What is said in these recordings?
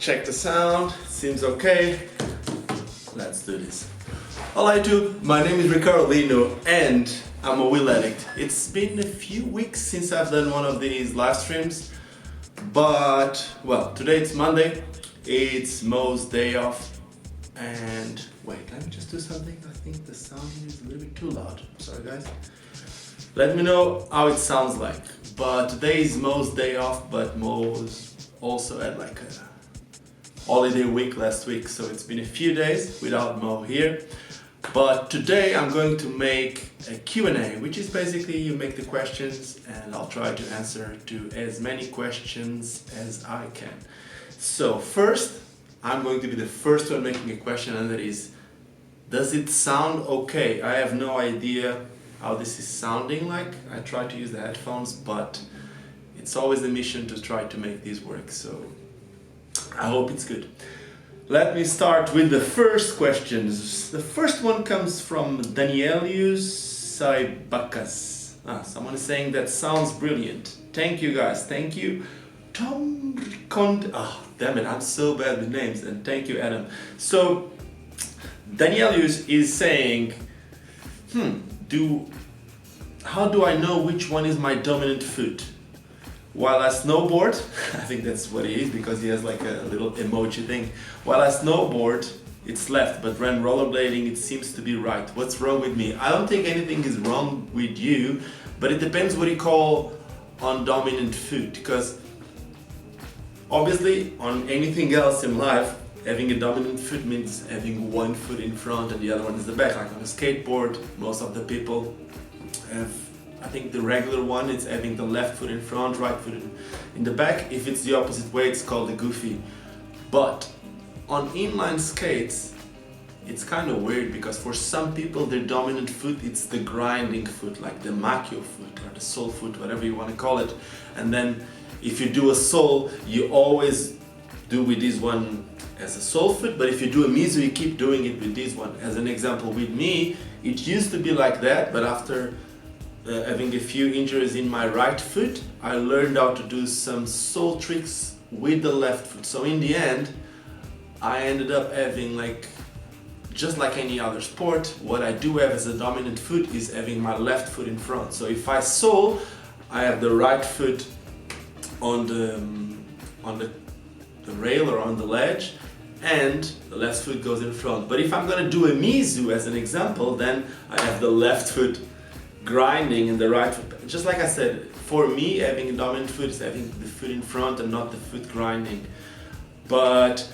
Check the sound, seems okay. Let's do this. Hello YouTube, my name is Ricardo Lino and I'm a wheel addict. It's been a few weeks since I've done one of these live streams, but well, today it's Monday, it's Mo's day off, and wait, let me just do something. I think the sound is a little bit too loud. Sorry guys. Let me know how it sounds like. But today is Mo's day off, but Mo's also had like a holiday week last week, so it's been a few days without Mo here. But today I'm going to make a Q&A, which is basically you make the questions and I'll try to answer to as many questions as I can. So first, I'm going to be the first one making a question, and that is, does it sound okay? I have no idea how this is sounding like. I try to use the headphones, but it's always a mission to try to make these work, so I hope it's good. Let me start with the first questions. The first one comes from Danielius Saibacas. Someone is saying that sounds brilliant. Thank you guys, thank you. Tom Cond. Damn it, I'm so bad with names, and thank you Adam. So Danielius is saying, how do I know which one is my dominant foot? While I snowboard, I think that's what it is because he has like a little emoji thing. While I snowboard, it's left, but when rollerblading, it seems to be right. What's wrong with me? I don't think anything is wrong with you, but it depends what you call on dominant foot, because obviously on anything else in life, having a dominant foot means having one foot in front and the other one is the back. Like on a skateboard, most of the people have, I think the regular one is having the left foot in front, right foot in the back. If it's the opposite way, it's called a goofy. But on inline skates, it's kind of weird because for some people their dominant foot, it's the grinding foot, like the Makio foot or the sole foot, whatever you want to call it. And then if you do a sole, you always do with this one as a sole foot, but if you do a mizu, you keep doing it with this one. As an example, with me, it used to be like that, but after having a few injuries in my right foot, I learned how to do some sole tricks with the left foot. So in the end, I ended up having, like, just like any other sport, what I do have as a dominant foot is having my left foot in front. So if I sole, I have the right foot on the rail or on the ledge, and the left foot goes in front. But if I'm gonna do a mizu as an example, then I have the left foot grinding and the right foot. Just like I said, for me, having a dominant foot is having the foot in front and not the foot grinding. But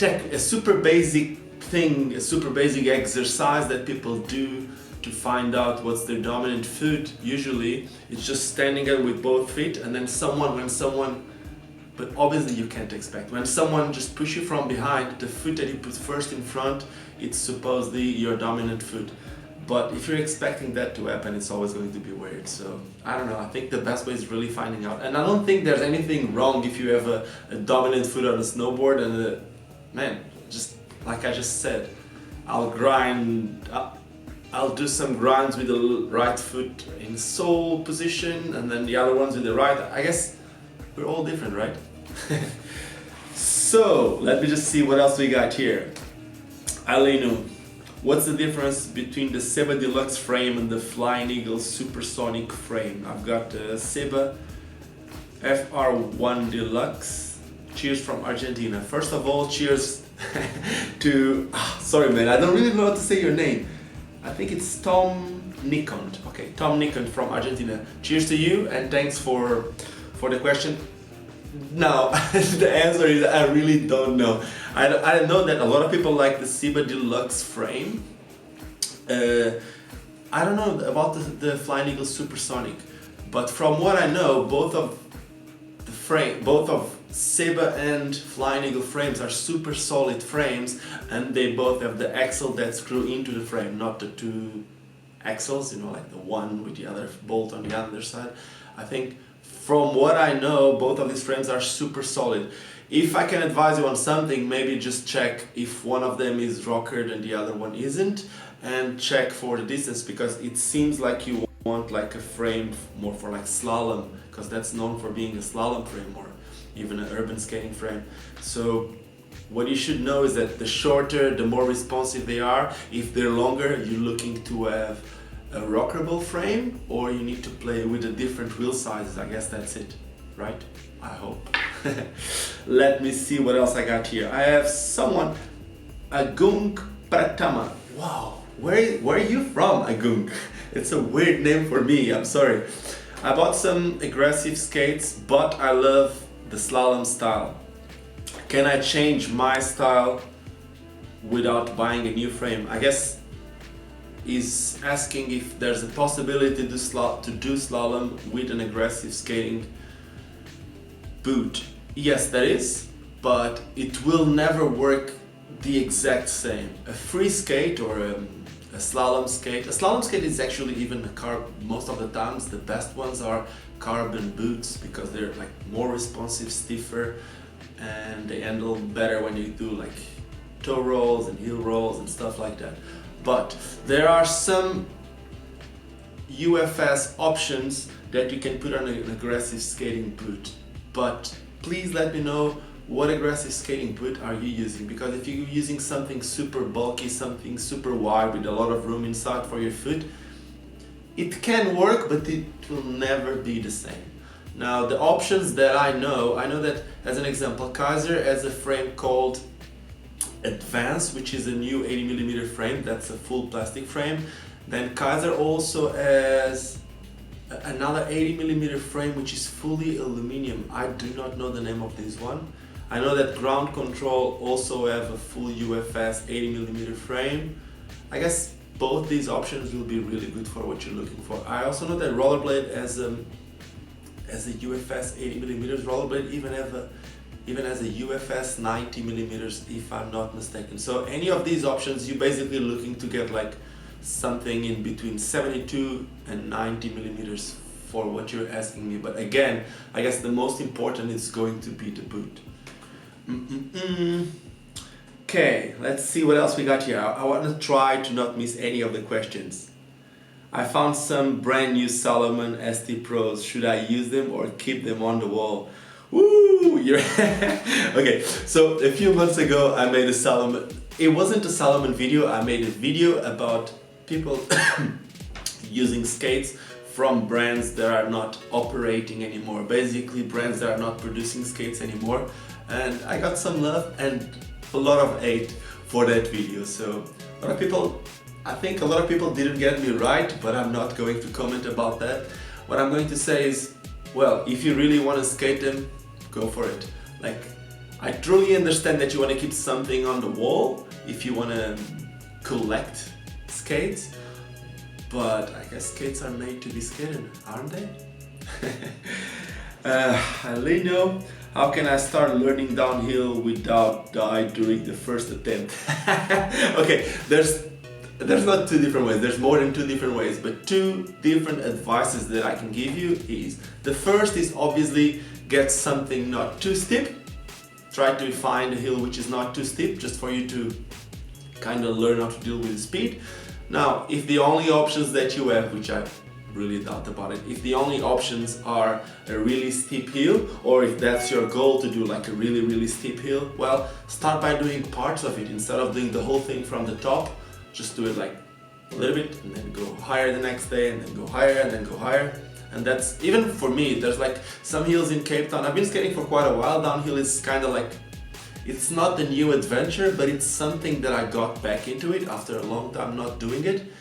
a super basic thing, a super basic exercise that people do to find out what's their dominant foot, usually it's just standing there with both feet, and then but obviously you can't expect. When someone just push you from behind, the foot that you put first in front, it's supposedly your dominant foot. But if you're expecting that to happen, it's always going to be weird. So I don't know, I think the best way is really finding out. And I don't think there's anything wrong if you have a dominant foot on a snowboard and man, just like I just said, I'll do some grinds with the right foot in sole position and then the other ones with the right. I guess we're all different, right? So let me just see what else we got here. Lino, what's the difference between the Seba Deluxe frame and the Flying Eagle Supersonic frame? I've got the Seba FR1 Deluxe. Cheers from Argentina. First of all, cheers to, sorry man, I don't really know how to say your name. I think it's Tom Nikon. Okay, Tom Nikon from Argentina. Cheers to you and thanks for the question. Now, the answer is I really don't know. I know that a lot of people like the Seba Deluxe frame. I don't know about the Flying Eagle Supersonic, but from what I know, both of Seba and Flying Eagle frames are super solid frames, and they both have the axle that screw into the frame, not the two axles, you know, like the one with the other bolt on the other side. I think from what I know, both of these frames are super solid. If I can advise you on something, maybe just check if one of them is rockered and the other one isn't, and check for the distance, because it seems like you want like a frame more for like slalom, because that's known for being a slalom frame more. even an urban skating frame. So what you should know is that the shorter, the more responsive they are. If they're longer, you're looking to have a rockable frame, or you need to play with the different wheel sizes. I guess that's it, right? I hope. Let me see what else I got here. I have someone, Agung Pratama. Wow, where are you from, Agung? It's a weird name for me, I'm sorry. I bought some aggressive skates, but I love the slalom style. Can I change my style without buying a new frame? I guess he's asking if there's a possibility to do slalom with an aggressive skating boot. Yes, there is, but it will never work the exact same. A free skate or a slalom skate. A slalom skate is actually even most of the times the best ones are carbon boots, because they're like more responsive, stiffer, and they handle better when you do like toe rolls and heel rolls and stuff like that. But there are some UFS options that you can put on an aggressive skating boot. But please let me know, what aggressive skating boot are you using? Because if you're using something super bulky, something super wide with a lot of room inside for your foot, it can work, but it will never be the same. Now the options that I know that, as an example, Kaiser has a frame called Advance, which is a new 80mm frame. That's a full plastic frame. Then Kaiser also has another 80mm frame which is fully aluminum. I do not know the name of this one. I know that Ground Control also have a full UFS 80mm frame. I guess both these options will be really good for what you're looking for. I also know that Rollerblade has a UFS 80mm rollerblade, even has a UFS 90mm, if I'm not mistaken. So any of these options, you're basically looking to get like something in between 72 and 90mm for what you're asking me. But again, I guess the most important is going to be the boot. Okay, let's see what else we got here. I want to try to not miss any of the questions. I found some brand new Salomon ST Pros. Should I use them or keep them on the wall? Woo! Okay, so a few months ago I made a Salomon. It wasn't a Salomon video. I made a video about people using skates from brands that are not operating anymore. Basically brands that are not producing skates anymore. And I got some love and a lot of hate for that video. So I think a lot of people didn't get me right, but I'm not going to comment about that. What I'm going to say is, well, if you really want to skate them, go for it. Like, I truly understand that you want to keep something on the wall if you want to collect skates, but I guess skates are made to be skated, aren't they? Lino, how can I start learning downhill without die during the first attempt? Okay, there's not two different ways, there's more than two different ways, but two different advices that I can give you is, the first is obviously get something not too steep. Try to find a hill which is not too steep, just for you to kind of learn how to deal with the speed. Now, if the only options that you have, which I really doubt about it, if the only options are a really steep hill, or if that's your goal to do like a really steep hill, well, start by doing parts of it instead of doing the whole thing from the top. Just do it like a little bit and then go higher the next day and then go higher and then go higher. And that's, even for me, there's like some hills in Cape Town. I've been skating for quite a while. Downhill is kind of like, it's not the new adventure, but it's something that I got back into it after a long time not doing it.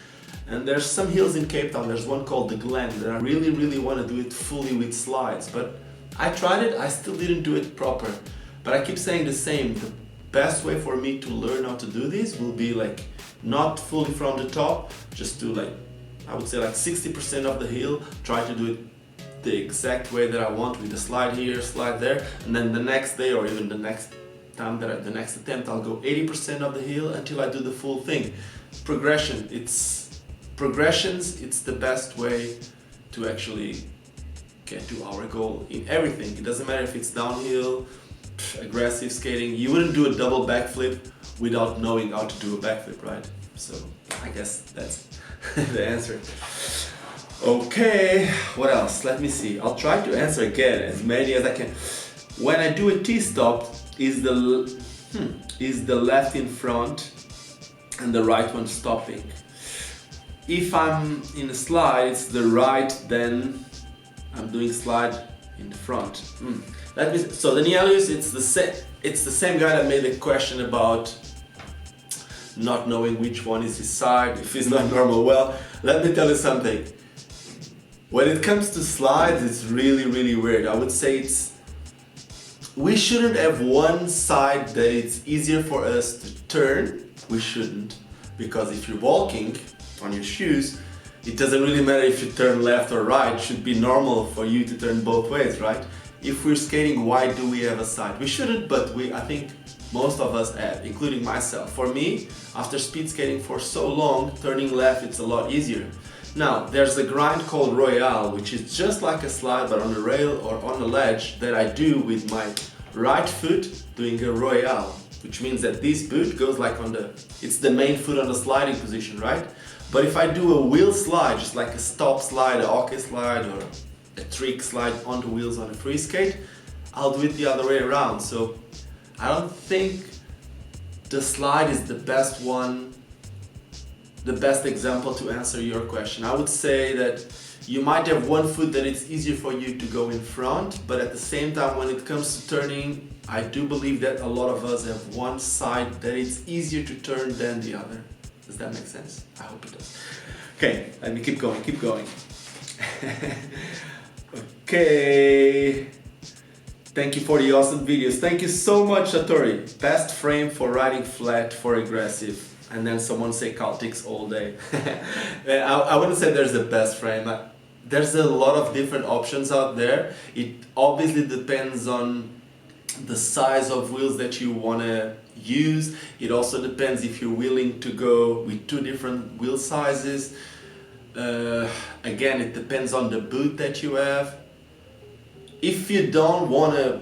And there's some hills in Cape Town. There's one called the Glen that I really want to do it fully with slides. But I tried it, I still didn't do it proper. But I keep saying the same. The best way for me to learn how to do this will be like not fully from the top, just do like, I would say like 60% of the hill, try to do it the exact way that I want, with a slide here, slide there, and then the next day or even the next time the next attempt, I'll go 80% of the hill until I do the full thing. Progressions, it's the best way to actually get to our goal in everything. It doesn't matter if it's downhill, aggressive skating. You wouldn't do a double backflip without knowing how to do a backflip, right? So I guess that's the answer. Okay, what else? Let me see. I'll try to answer again as many as I can. When I do a T-stop, is the left in front and the right one stopping. If I'm in a slide, it's the right, then I'm doing slide in the front. So the Nielius, it's the same guy that made the question about not knowing which one is his side, if it's not normal. Well, let me tell you something. When it comes to slides, it's really, really weird. I would say we shouldn't have one side that it's easier for us to turn. We shouldn't, because if you're walking on your shoes, it doesn't really matter if you turn left or right. It should be normal for you to turn both ways, right? If we're skating, why do we have a side? We shouldn't, but I think most of us have, including myself. For me, after speed skating for so long, turning left, it's a lot easier. Now, there's a grind called Royale, which is just like a slide, but on the rail or on the ledge, that I do with my right foot doing a Royale, which means that this boot goes like it's the main foot on the sliding position, right? But if I do a wheel slide, just like a stop slide, a hockey slide, or a trick slide on the wheels on a free skate, I'll do it the other way around. So I don't think the slide is the best one, the best example to answer your question. I would say that you might have one foot that it's easier for you to go in front, but at the same time, when it comes to turning, I do believe that a lot of us have one side that it's easier to turn than the other. Does that make sense? I hope it does. Okay, let me keep going. Okay. Thank you for the awesome videos. Thank you so much, Satori. Best frame for riding flat for aggressive. And then someone say Caltics all day. I wouldn't say there's the best frame. There's a lot of different options out there. It obviously depends on the size of wheels that you want to use. It also depends if you're willing to go with two different wheel sizes. Again, it depends on the boot that you have. If you don't want to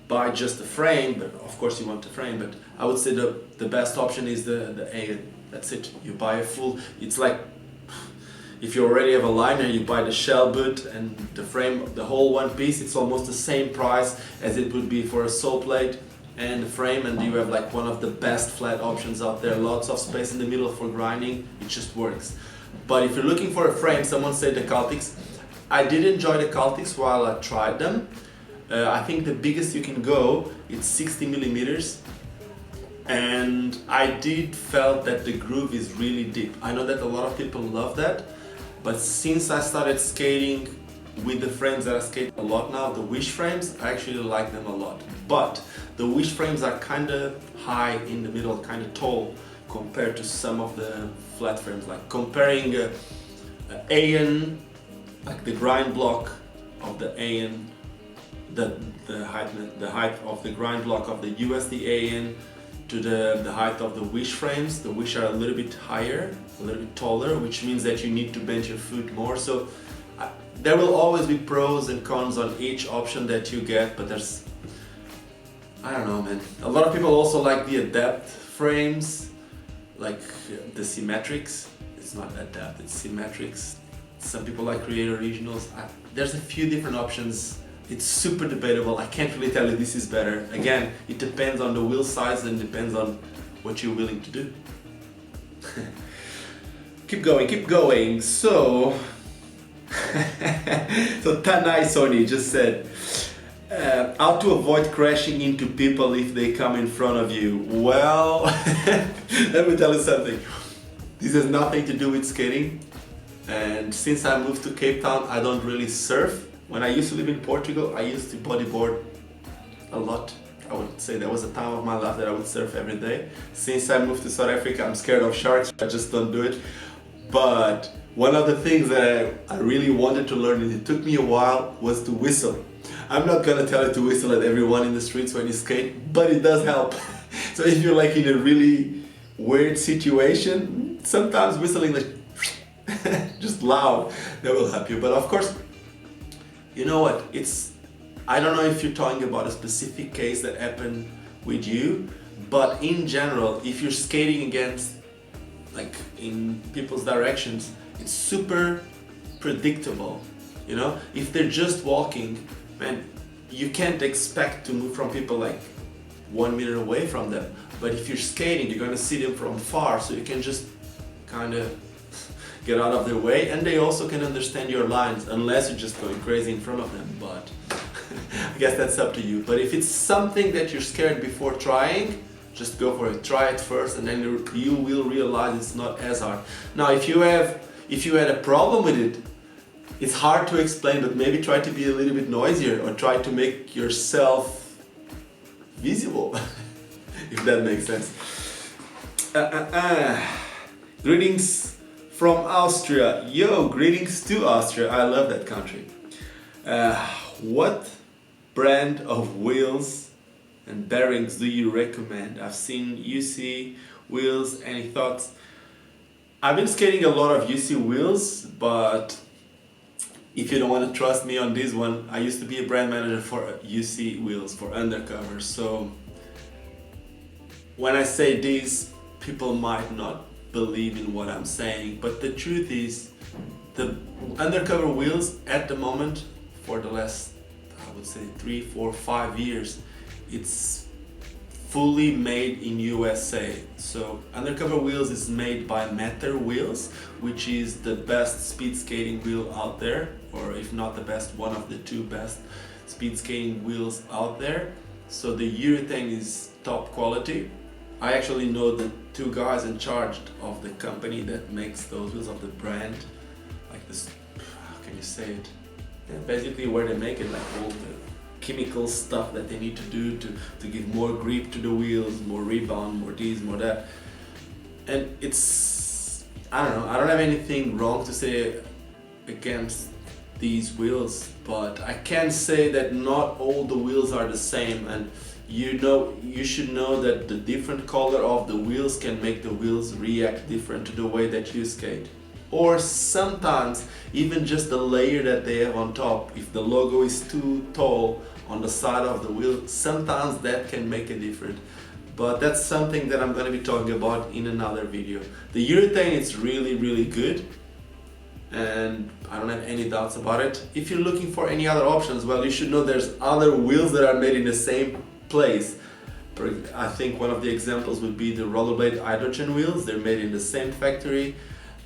buy just a frame, but of course you want a frame, but I would say the best option is the A. That's it. You buy a full, it's like if you already have a liner, you buy the shell boot and the frame, the whole one piece, it's almost the same price as it would be for a sole plate and the frame, and you have like one of the best flat options out there. Lots of space in the middle for grinding, it just works. But if you're looking for a frame, someone said the Caltics. I did enjoy the Caltics while I tried them. I think the biggest you can go, it's 60 millimeters. And I did felt that the groove is really deep. I know that a lot of people love that, but since I started skating with the frames that I skate a lot now, the Wish frames, I actually like them a lot. But the Wish frames are kind of high in the middle, kind of tall compared to some of the flat frames. Like comparing AN, like the grind block of the AN, the height of the grind block of the USD AN to the height of the Wish frames. The Wish are a little bit higher, a little bit taller, which means that you need to bend your foot more. So there will always be pros and cons on each option that you get, but there's, I don't know, man. A lot of people also like the Adapt frames, like the Symmetrics. It's not Adapt, it's Symmetrics. Some people like Creator Regionals. There's a few different options. It's super debatable. I can't really tell you this is better. Again, it depends on the wheel size and depends on what you're willing to do. Keep going. So Tanai Sony just said, how to avoid crashing into people if they come in front of you. Well, let me tell you something. This has nothing to do with skating. And since I moved to Cape Town, I don't really surf. When I used to live in Portugal, I used to bodyboard a lot. I would say there was a time of my life that I would surf every day. Since I moved to South Africa, I'm scared of sharks. I just don't do it. But one of the things that I really wanted to learn, and it took me a while, was to whistle. I'm not gonna tell you to whistle at everyone in the streets when you skate, but it does help. So if you're like in a really weird situation, sometimes whistling like just loud, that will help you. But of course, you know what, I don't know if you're talking about a specific case that happened with you, but in general, if you're skating against, like in people's directions, it's super predictable, you know? If they're just walking, man, you can't expect to move from people like 1 meter away from them. But if you're skating, you're gonna see them from far, so you can just kind of get out of their way, and they also can understand your lines, unless you're just going crazy in front of them. But I guess that's up to you. But if it's something that you're scared before trying, just go for it. Try it first, and then you will realize it's not as hard. Now, if you had a problem with it, it's hard to explain, but maybe try to be a little bit noisier, or try to make yourself visible, if that makes sense. Greetings from Austria. Yo, greetings to Austria. I love that country. What brand of wheels and bearings do you recommend? I've seen UC wheels. Any thoughts? I've been skating a lot of UC wheels, but if you don't want to trust me on this one, I used to be a brand manager for UC wheels, for Undercover. So when I say this, people might not believe in what I'm saying, but the truth is, the Undercover wheels at the moment, for the last, I would say 3, 4, 5 years, it's fully made in USA. So Undercover wheels is made by Matter Wheels, which is the best speed skating wheel out there, or if not the best, one of the 2 best speed skating wheels out there. So the urethane is top quality. I actually know the 2 guys in charge of the company that makes those wheels, of the brand, like this, how can you say it? Yeah, basically where they make it, like all the chemical stuff that they need to do to give more grip to the wheels, more rebound, more this, more that. And it's, I don't know, I don't have anything wrong to say against these wheels, but I can say that not all the wheels are the same, and you should know that the different color of the wheels can make the wheels react different to the way that you skate. Or sometimes even just the layer that they have on top, if the logo is too tall on the side of the wheel, sometimes that can make a difference. But that's something that I'm going to be talking about in another video. The urethane is really good, and I don't have any doubts about it. If you're looking for any other options, well, you should know there's other wheels that are made in the same place. I think one of the examples would be the rollerblade hydrogen wheels. They're made in the same factory.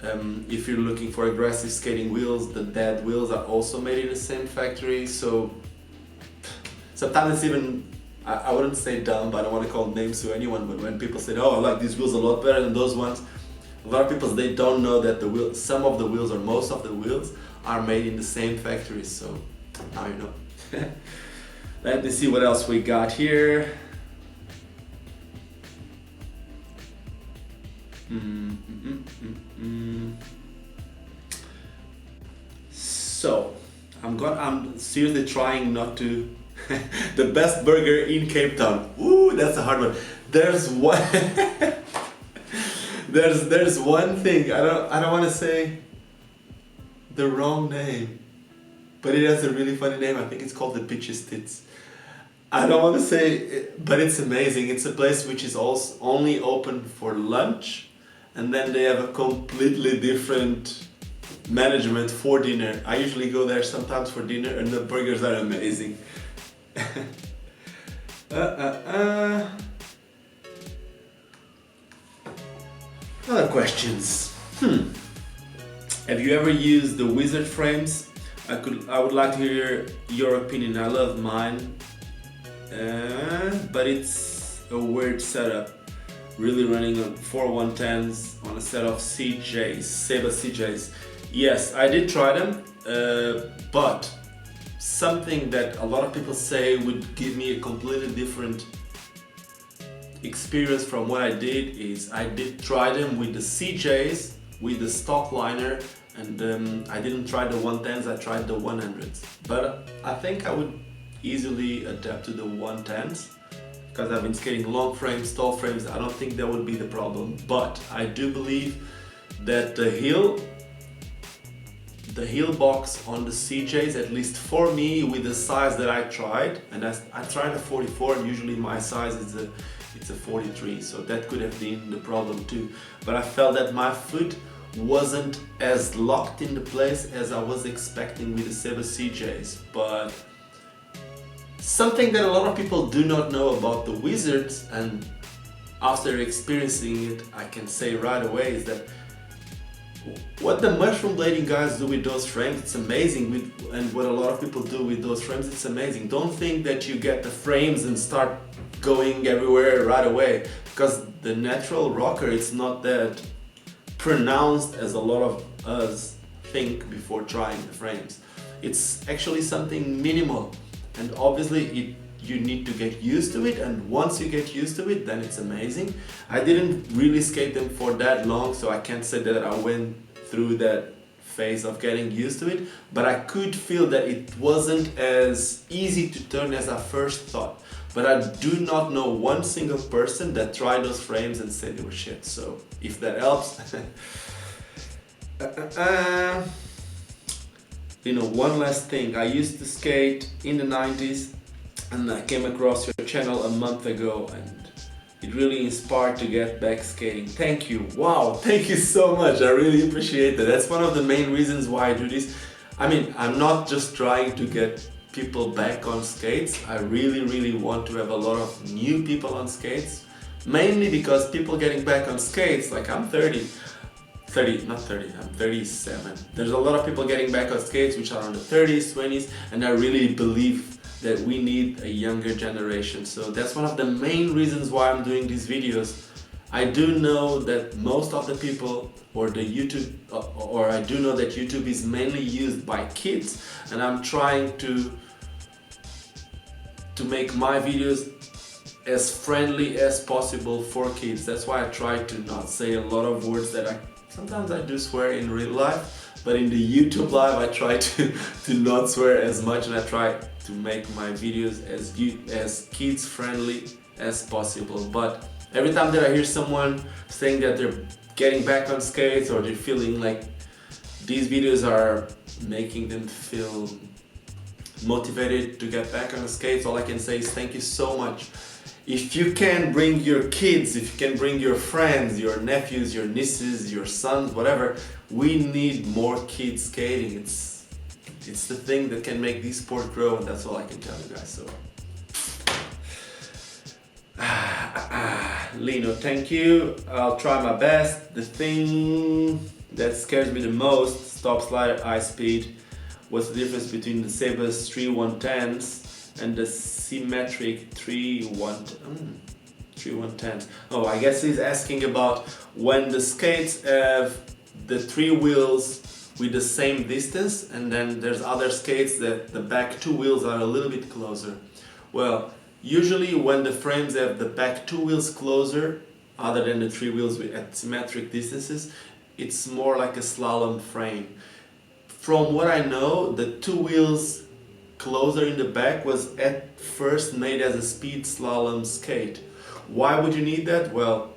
If you're looking for aggressive skating wheels, the dead wheels are also made in the same factory. So sometimes it's even, I wouldn't say dumb, but I don't want to call names to anyone, but when people say, oh, I like these wheels a lot better than those ones, a lot of people, they don't know that some of the wheels, or most of the wheels, are made in the same factory. So now you know. Let me see what else we got here. So I'm seriously trying not to. The best burger in Cape Town. Ooh, that's a hard one. There's one. there's one thing. I don't want to say the wrong name, but it has a really funny name. I think it's called the Bitches Tits. I don't want to say it, but it's amazing. It's a place which is also only open for lunch, and then they have a completely different management for dinner. I usually go there sometimes for dinner, and the burgers are amazing. Other questions. Have you ever used the wizard frames? I would like to hear your opinion. I love mine, but it's a weird setup. Really running on 4 110s on a set of CJs, Seba CJs. Yes, I did try them, but something that a lot of people say would give me a completely different experience from what I did is I did try them with the CJs, with the stock liner, and I didn't try the 110s, I tried the 100s. But I think I would easily adapt to the 110s because I've been skating long frames, tall frames. I don't think that would be the problem, but I do believe that the heel box on the CJs, at least for me, with the size that I tried, and I tried a 44, and usually my size is it's a 43, so that could have been the problem too. But I felt that my foot wasn't as locked into place as I was expecting with the Seba CJs. But Something that a lot of people do not know about the Wizards, and after experiencing it, I can say right away, is that what the mushroom blading guys do with those frames, it's amazing. And what a lot of people do with those frames, it's amazing. Don't think that you get the frames and start going everywhere right away, because the natural rocker, it's not that pronounced as a lot of us think before trying the frames. It's actually something minimal, and obviously you need to get used to it, and once you get used to it, then it's amazing. I didn't really skate them for that long, so I can't say that I went through that phase of getting used to it, but I could feel that it wasn't as easy to turn as I first thought. But I do not know one single person that tried those frames and said they were shit, so if that helps. You know, one last thing, I used to skate in the 90s, and I came across your channel a month ago, and it really inspired to get back skating. Thank you. Wow, thank you so much. I really appreciate that. That's one of the main reasons why I do this. I mean, I'm not just trying to get people back on skates. I really want to have a lot of new people on skates, mainly because people getting back on skates, like I'm 37. There's a lot of people getting back on skates which are on the 30s, 20s, and I really believe that we need a younger generation. So that's one of the main reasons why I'm doing these videos. I do know that most of the people, or I do know that YouTube is mainly used by kids, and I'm trying to make my videos as friendly as possible for kids. That's why I try to not say a lot of words that sometimes I do swear in real life, but in the YouTube live I try to not swear as much, and I try to make my videos as kids friendly as possible. But every time that I hear someone saying that they're getting back on skates, or they're feeling like these videos are making them feel motivated to get back on the skates, all I can say is thank you so much. If you can bring your kids, if you can bring your friends, your nephews, your nieces, your sons, whatever, we need more kids skating. It's the thing that can make this sport grow, and that's all I can tell you guys. So Lino, thank you. I'll try my best. The thing that scares me the most, stop slider, high speed. What's the difference between the Seba's 3110s and the symmetric 3110s? Oh, I guess he's asking about when the skates have the 3 wheels with the same distance, and then there's other skates that the back 2 wheels are a little bit closer. Well, usually when the frames have the back 2 wheels closer, other than the 3 wheels at symmetric distances, it's more like a slalom frame. From what I know, the 2 wheels closer in the back was at first made as a speed slalom skate. Why would you need that? Well,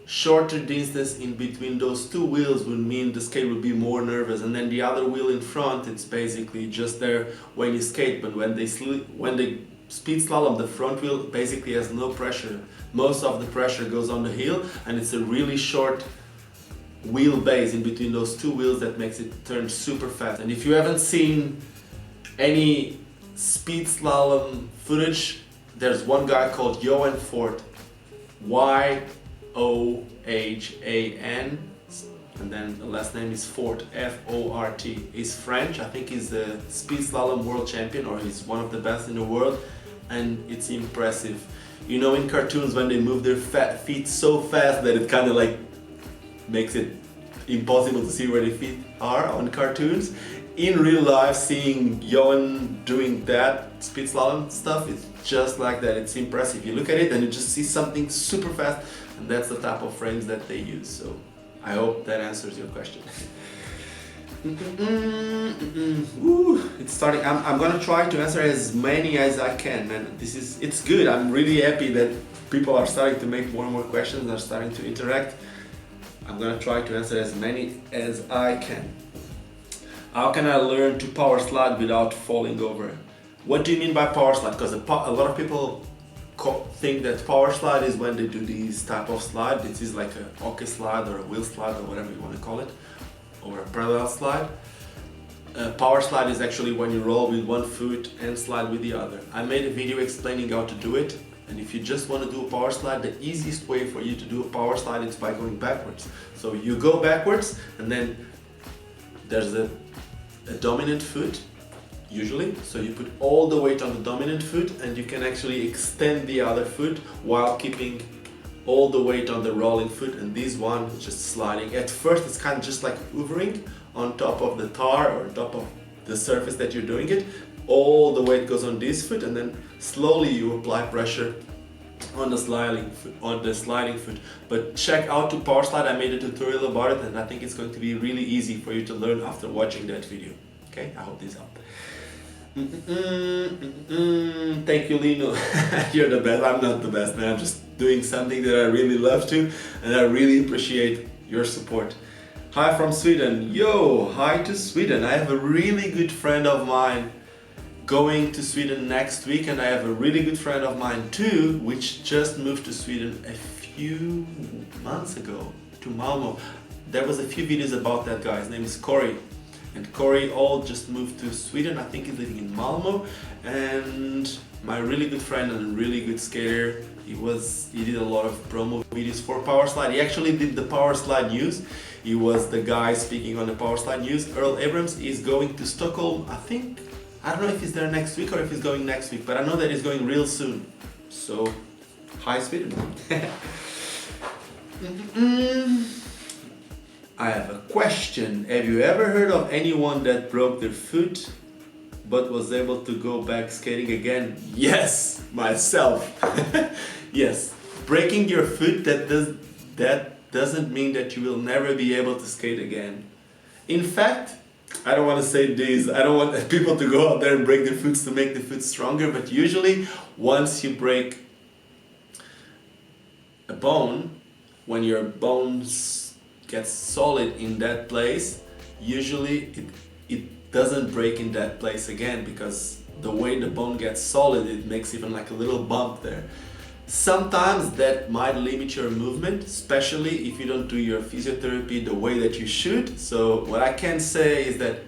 shorter distance in between those 2 wheels would mean the skate would be more nervous, and then the other wheel in front, it's basically just there when you skate. But when they speed slalom, the front wheel basically has no pressure. Most of the pressure goes on the heel, and it's a really short wheelbase in between those 2 wheels that makes it turn super fast. And if you haven't seen any speed slalom footage, there's one guy called Johan Fort, Y-O-H-A-N, and then the last name is Fort, F-O-R-T. He's French. I think he's the speed slalom world champion, or he's one of the best in the world, and it's impressive. You know, in cartoons when they move their feet so fast that it kind of like makes it impossible to see where the feet are on cartoons. In real life, seeing Johan doing that speed slalom stuff, it's just like that. It's impressive. You look at it and you just see something super fast, and that's the type of frames that they use. So I hope that answers your question. Woo, it's starting. I'm gonna try to answer as many as I can, and it's good. I'm really happy that people are starting to make more and more questions and are starting to interact. I'm gonna try to answer as many as I can. How can I learn to power slide without falling over? What do you mean by power slide? Because a lot of people think that power slide is when they do these type of slide. This is like a hockey slide or a wheel slide or whatever you want to call it, or a parallel slide. Power slide is actually when you roll with one foot and slide with the other. I made a video explaining how to do it, and if you just want to do a power slide, the easiest way for you to do a power slide is by going backwards. So you go backwards, and then there's a dominant foot, usually, so you put all the weight on the dominant foot, and you can actually extend the other foot while keeping all the weight on the rolling foot, and this one is just sliding. At first it's kind of just like hovering on top of the tar or top of the surface that you're doing it. All the weight goes on this foot, and then slowly you apply pressure on the sliding foot. But check out to power slide. I made a tutorial about it, and I think it's going to be really easy for you to learn after watching that video. Okay, I hope this helped. Thank you, Lino. You're the best. I'm not the best, man. I'm just doing something that I really love to, and I really appreciate your support. Hi from Sweden. Yo, hi to Sweden. I have a really good friend of mine going to Sweden next week, and I have a really good friend of mine too, which just moved to Sweden a few months ago, to Malmo. There was a few videos about that guy. His name is Corey. And Corey all just moved to Sweden. I think he's living in Malmo. And my really good friend and really good skater, he did a lot of promo videos for Power Slide. He actually did the Power Slide news. He was the guy speaking on the Power Slide news. Earl Abrams is going to Stockholm, I don't know if he's there next week or if he's going next week, but I know that he's going real soon. So, hi Sweden. I have a question. Have you ever heard of anyone that broke their foot but was able to go back skating again? Yes, myself. Yes, breaking your foot, that doesn't mean that you will never be able to skate again. In fact, I don't want to say this, I don't want people to go out there and break their foot to make the foot stronger, but usually once you break a bone, when your bones gets solid in that place, usually it doesn't break in that place again, because the way the bone gets solid, it makes even like a little bump there. Sometimes that might limit your movement, especially if you don't do your physiotherapy the way that you should. So what I can say is that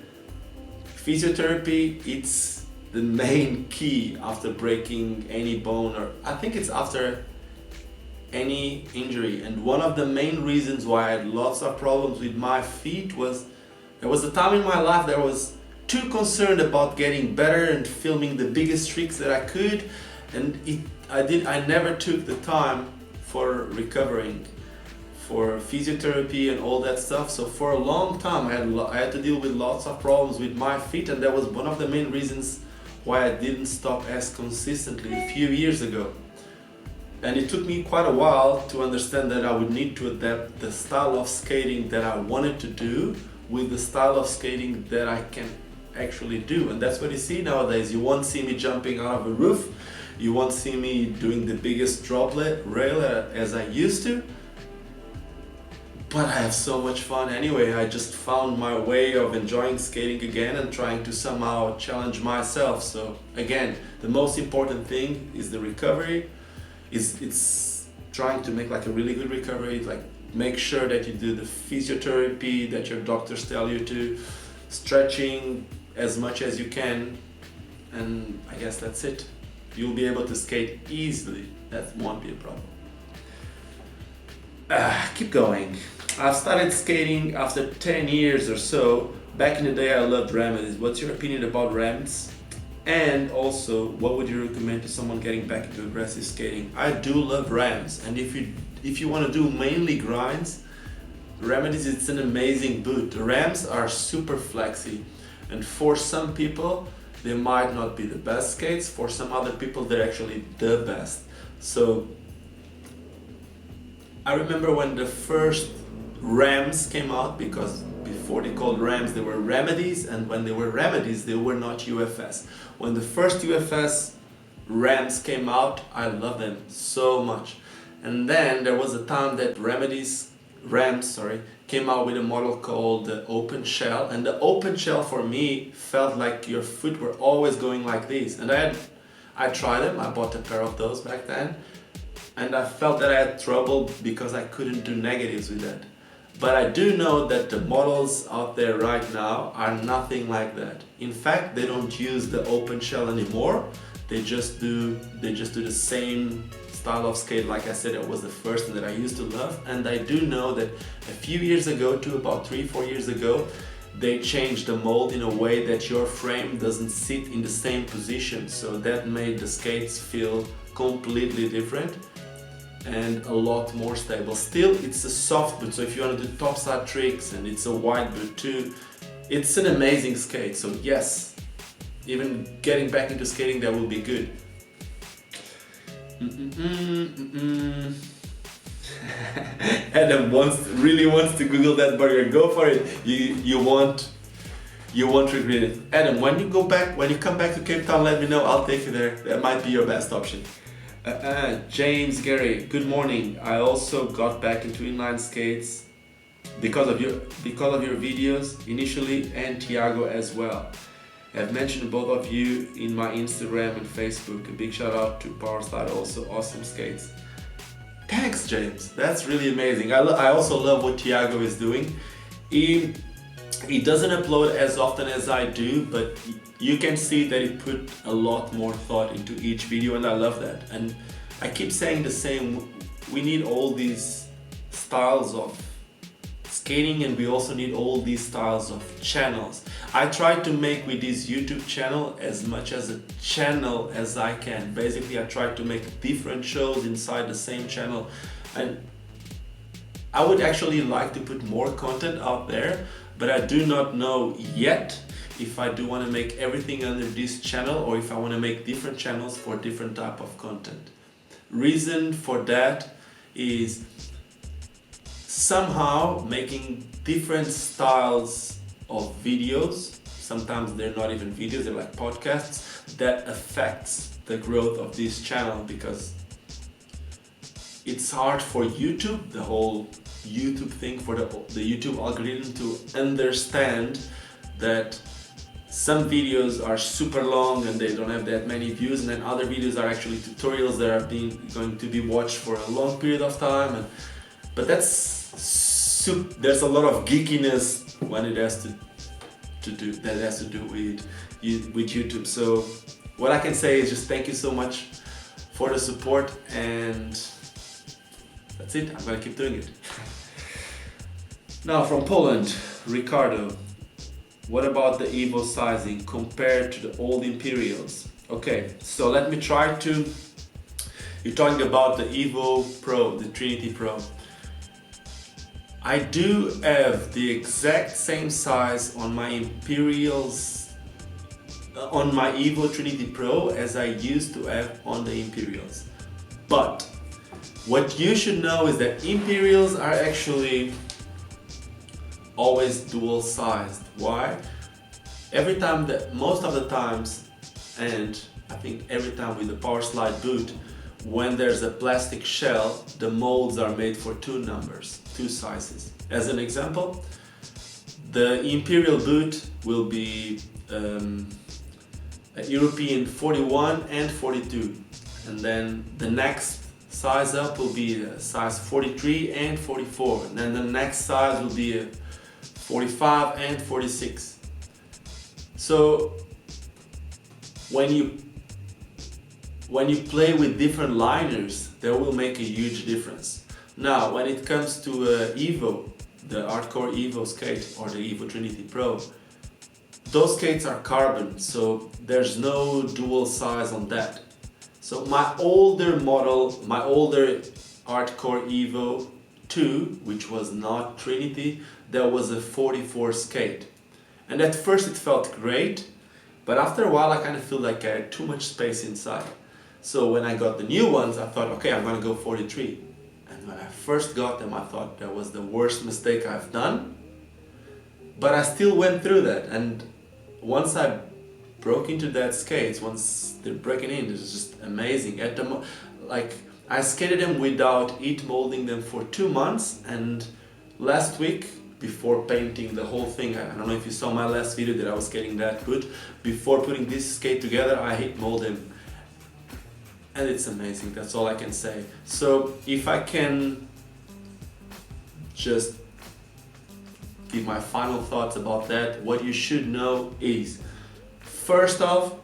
physiotherapy, it's the main key after breaking any bone, or I think it's after any injury. And one of the main reasons why I had lots of problems with my feet was there was a time in my life that I was too concerned about getting better and filming the biggest tricks that I could, and I never took the time for recovering, for physiotherapy and all that stuff. So for a long time I had to deal with lots of problems with my feet, and that was one of the main reasons why I didn't stop as consistently a few years ago. And it took me quite a while to understand that I would need to adapt the style of skating that I wanted to do with the style of skating that I can actually do. And that's what you see nowadays. You won't see me jumping out of a roof. You won't see me doing the biggest drop rail as I used to. But I have so much fun anyway. I just found my way of enjoying skating again and trying to somehow challenge myself. So again, the most important thing is the recovery. It's trying to make like a really good recovery, like make sure that you do the physiotherapy that your doctors tell you to, stretching as much as you can, and I guess that's it. You'll be able to skate easily. That won't be a problem. Keep going. I've started skating after 10 years or so. Back in the day I loved REMZ. What's your opinion about REMZ? And also, what would you recommend to someone getting back into aggressive skating? I do love REMZ, and if you want to do mainly grinds, REMZ, it's an amazing boot. The REMZ are super flexy, and for some people they might not be the best skates. For some other people they're actually the best. So I remember when the first REMZ came out, because before they called REMZ they were remedies, and when they were remedies they were not UFS. When the first UFS REMZ came out, I loved them so much. And then there was a time that REMZ came out with a model called the open shell, and the open shell for me felt like your foot were always going like this. And I tried them, I bought a pair of those back then, and I felt that I had trouble because I couldn't do negatives with that. But I do know that the models out there right now are nothing like that. In fact, they don't use the open shell anymore. They just do the same style of skate. Like I said, it was the first that I used to love. And I do know that a few years ago, to about 3-4 years ago, they changed the mold in a way that your frame doesn't sit in the same position. So that made the skates feel completely different and a lot more stable. Still, it's a soft boot, so if you want to do topside tricks, and it's a wide boot too, it's an amazing skate. So yes, even getting back into skating, that will be good. Adam really wants to Google that burger. Go for it. You won't regret it. Adam, when you come back to Cape Town, let me know. I'll take you there. That might be your best option. James Gary, good morning. I also got back into inline skates because of your videos initially, and Tiago as well. I've mentioned both of you in my Instagram and Facebook. A big shout out to Powerslide, also awesome skates. Thanks, James. That's really amazing. I also love what Tiago is doing. He doesn't upload as often as I do, but you can see that he put a lot more thought into each video, and I love that. And I keep saying the same, we need all these styles of skating, and we also need all these styles of channels. I try to make with this YouTube channel as much as a channel as I can. Basically, I try to make different shows inside the same channel, and I would actually like to put more content out there, but I do not know yet if I do want to make everything under this channel or if I want to make different channels for different type of content. Reason for that is somehow making different styles of videos, sometimes they're not even videos, they're like podcasts, that affects the growth of this channel, because it's hard for YouTube, the whole YouTube thing, for the YouTube algorithm to understand that some videos are super long and they don't have that many views, and then other videos are actually tutorials that are going to be watched for a long period of time. But there's a lot of geekiness when it has to do with YouTube. So what I can say is just thank you so much for the support, and that's it. I'm gonna keep doing it. Now from Poland, Ricardo, what about the Evo sizing compared to the old Imperials? Okay, so let me try to, you're talking about the Evo Pro, the Trinity Pro. I do have the exact same size on my Imperials, on my Evo Trinity Pro as I used to have on the Imperials. But what you should know is that Imperials are actually always dual sized. Why? Most of the times, and I think every time with the Powerslide boot, when there's a plastic shell, the molds are made for two sizes. As an example, the Imperial boot will be a European 41 and 42, and then the next size up will be a size 43 and 44, and then the next size will be a 45 and 46. So when you play with different liners, that will make a huge difference. Now, when it comes to Evo, the hardcore Evo skate or the Evo Trinity Pro, those skates are carbon, so there's no dual size on that. So my older model, my older hardcore Evo 2, which was not Trinity, that was a 44 skate. And at first it felt great, but after a while I kind of feel like I had too much space inside. So when I got the new ones, I thought, okay, I'm gonna go 43. And when I first got them, I thought that was the worst mistake I've done. But I still went through that, and once I broke into that skates, once they're breaking in, it's just amazing. I skated them without heat molding them for 2 months, and last week, before painting the whole thing, I don't know if you saw my last video that I was skating that good, before putting this skate together, I heat mold them. And it's amazing, that's all I can say. So if I can just give my final thoughts about that. What you should know is, first off,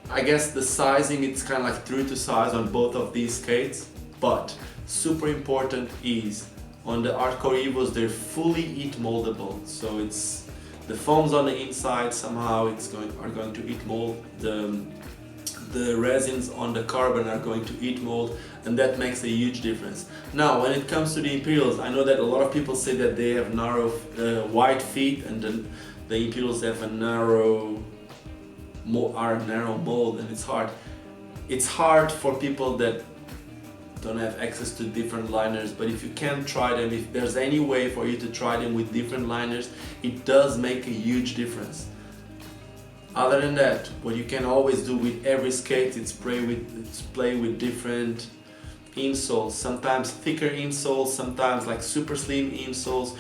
I guess the sizing, it's kind of like true to size on both of these skates, but super important is on the Hardcore Evos, they're fully heat moldable. So it's the foams on the inside somehow are going to heat mold. The resins on the carbon are going to heat mold, and that makes a huge difference. Now, when it comes to the Imperials, I know that a lot of people say that they have narrow wide feet, and then the Imperials have a narrow mold, and it's hard. It's hard for people that don't have access to different liners, but if you can try them, if there's any way for you to try them with different liners, it does make a huge difference. Other than that, what you can always do with every skate is play with different insoles, sometimes thicker insoles, sometimes like super slim insoles,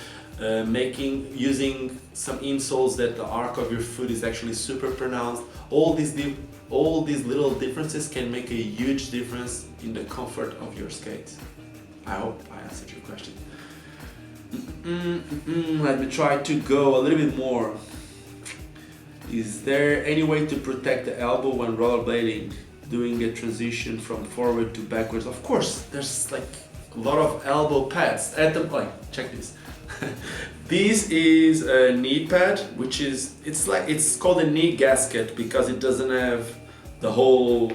using some insoles that the arc of your foot is actually super pronounced. All these little differences can make a huge difference in the comfort of your skates. I hope I answered your question. Let me try to go a little bit more. Is there any way to protect the elbow when rollerblading, doing a transition from forward to backwards? Of course, there's like a lot of elbow pads at the check this. This is a knee pad, which is it's called a knee gasket because it doesn't have the whole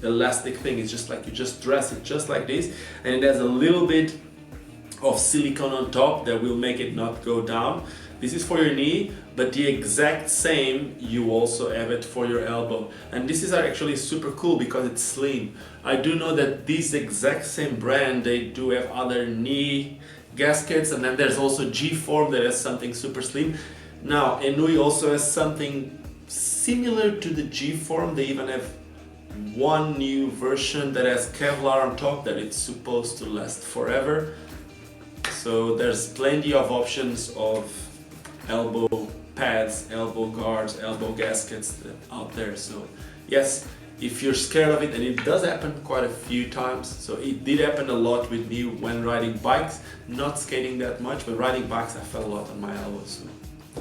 elastic thing. It's just like you just dress it just like this, and it has a little bit of silicone on top that will make it not go down. This is for your knee, but the exact same you also have it for your elbow. And this is actually super cool because it's slim. I do know that this exact same brand, they do have other knee gaskets, and then there's also G-Form that has something super slim. Now, Enui also has something similar to the G-Form. They even have one new version that has Kevlar on top that it's supposed to last forever. So there's plenty of options of elbow pads, elbow guards, elbow gaskets out there. So yes, if you're scared of it, and it does happen quite a few times, so it did happen a lot with me when riding bikes, not skating that much, but riding bikes I fell a lot on my elbows. So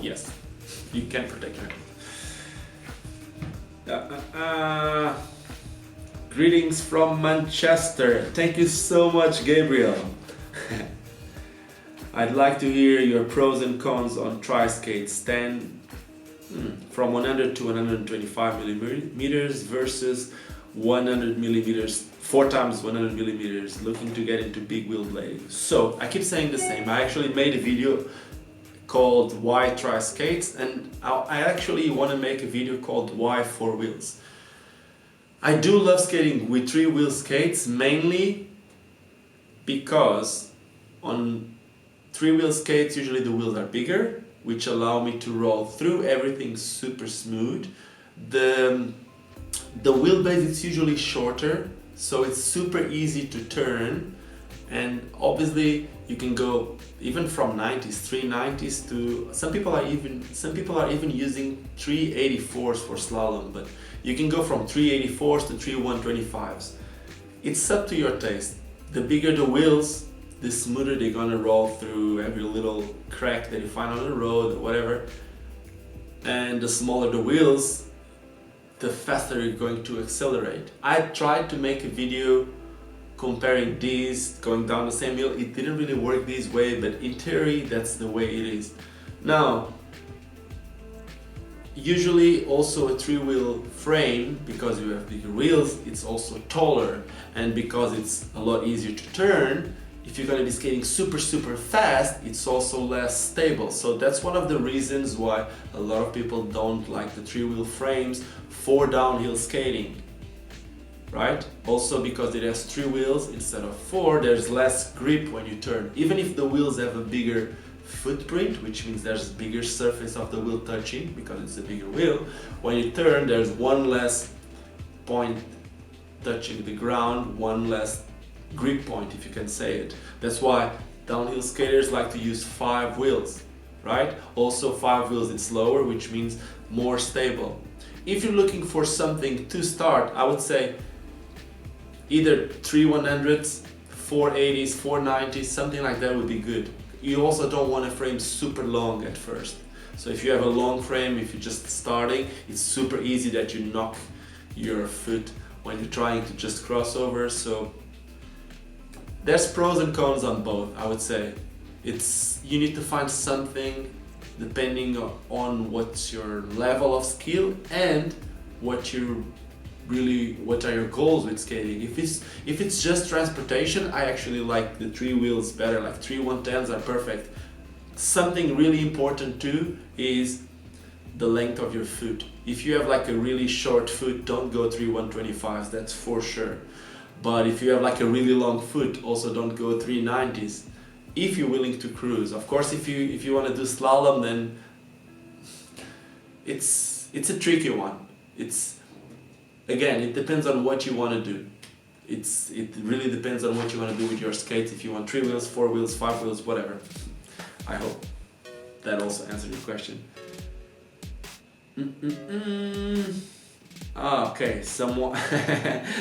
yes, you can protect your elbows. Greetings from Manchester. Thank you so much, Gabriel. I'd like to hear your pros and cons on tri-skate stand from 100 to 125 millimeters versus 100 millimeters, 4 times 100 millimeters, looking to get into big wheel blading. So I keep saying the same. I actually made a video called Why Tri Skates, and I actually want to make a video called Why 4 Wheels. I do love skating with 3-wheel skates, mainly because on 3-wheel skates usually the wheels are bigger, which allow me to roll through everything super smooth. The wheelbase is usually shorter, so it's super easy to turn, and obviously you can go even from 90s, 390s to some people are even using 384s for slalom, but you can go from 384s to 125s. It's up to your taste. The bigger the wheels, the smoother they're gonna roll through every little crack that you find on the road or whatever. And the smaller the wheels, the faster you're going to accelerate. I tried to make a video comparing these, going down the same hill. It didn't really work this way, but in theory, that's the way it is. Now, usually also a 3-wheel frame, because you have bigger wheels, it's also taller, and because it's a lot easier to turn, if you're going to be skating super fast, it's also less stable. So that's one of the reasons why a lot of people don't like the 3-wheel frames for downhill skating, right? Also because it has 3 wheels instead of 4, there's less grip when you turn. Even if the wheels have a bigger footprint, which means there's bigger surface of the wheel touching because it's a bigger wheel, when you turn there's one less point touching the ground, one less grip point, if you can say it. That's why downhill skaters like to use 5 wheels, right? Also 5 wheels, it's lower, which means more stable. If you're looking for something to start, I would say either 3 100s, 480s, 490s, something like that would be good. you also don't want a frame super long at first. So if you have a long frame, if you're just starting, it's super easy that you knock your foot when you're trying to just cross over. So there's pros and cons on both, I would say. You need to find something depending on what's your level of skill and what are your goals with skating. If it's just transportation, I actually like the 3 wheels better, like 3 110s are perfect. Something really important too is the length of your foot. If you have like a really short foot, don't go 3 125s, that's for sure. But if you have like a really long foot, also don't go 390s. If you're willing to cruise, of course, if you want to do slalom, then it's a tricky one. Again, it depends on what you want to do. It really depends on what you want to do with your skates. If you want 3 wheels, 4 wheels, 5 wheels, whatever. I hope that also answered your question. Okay, someone.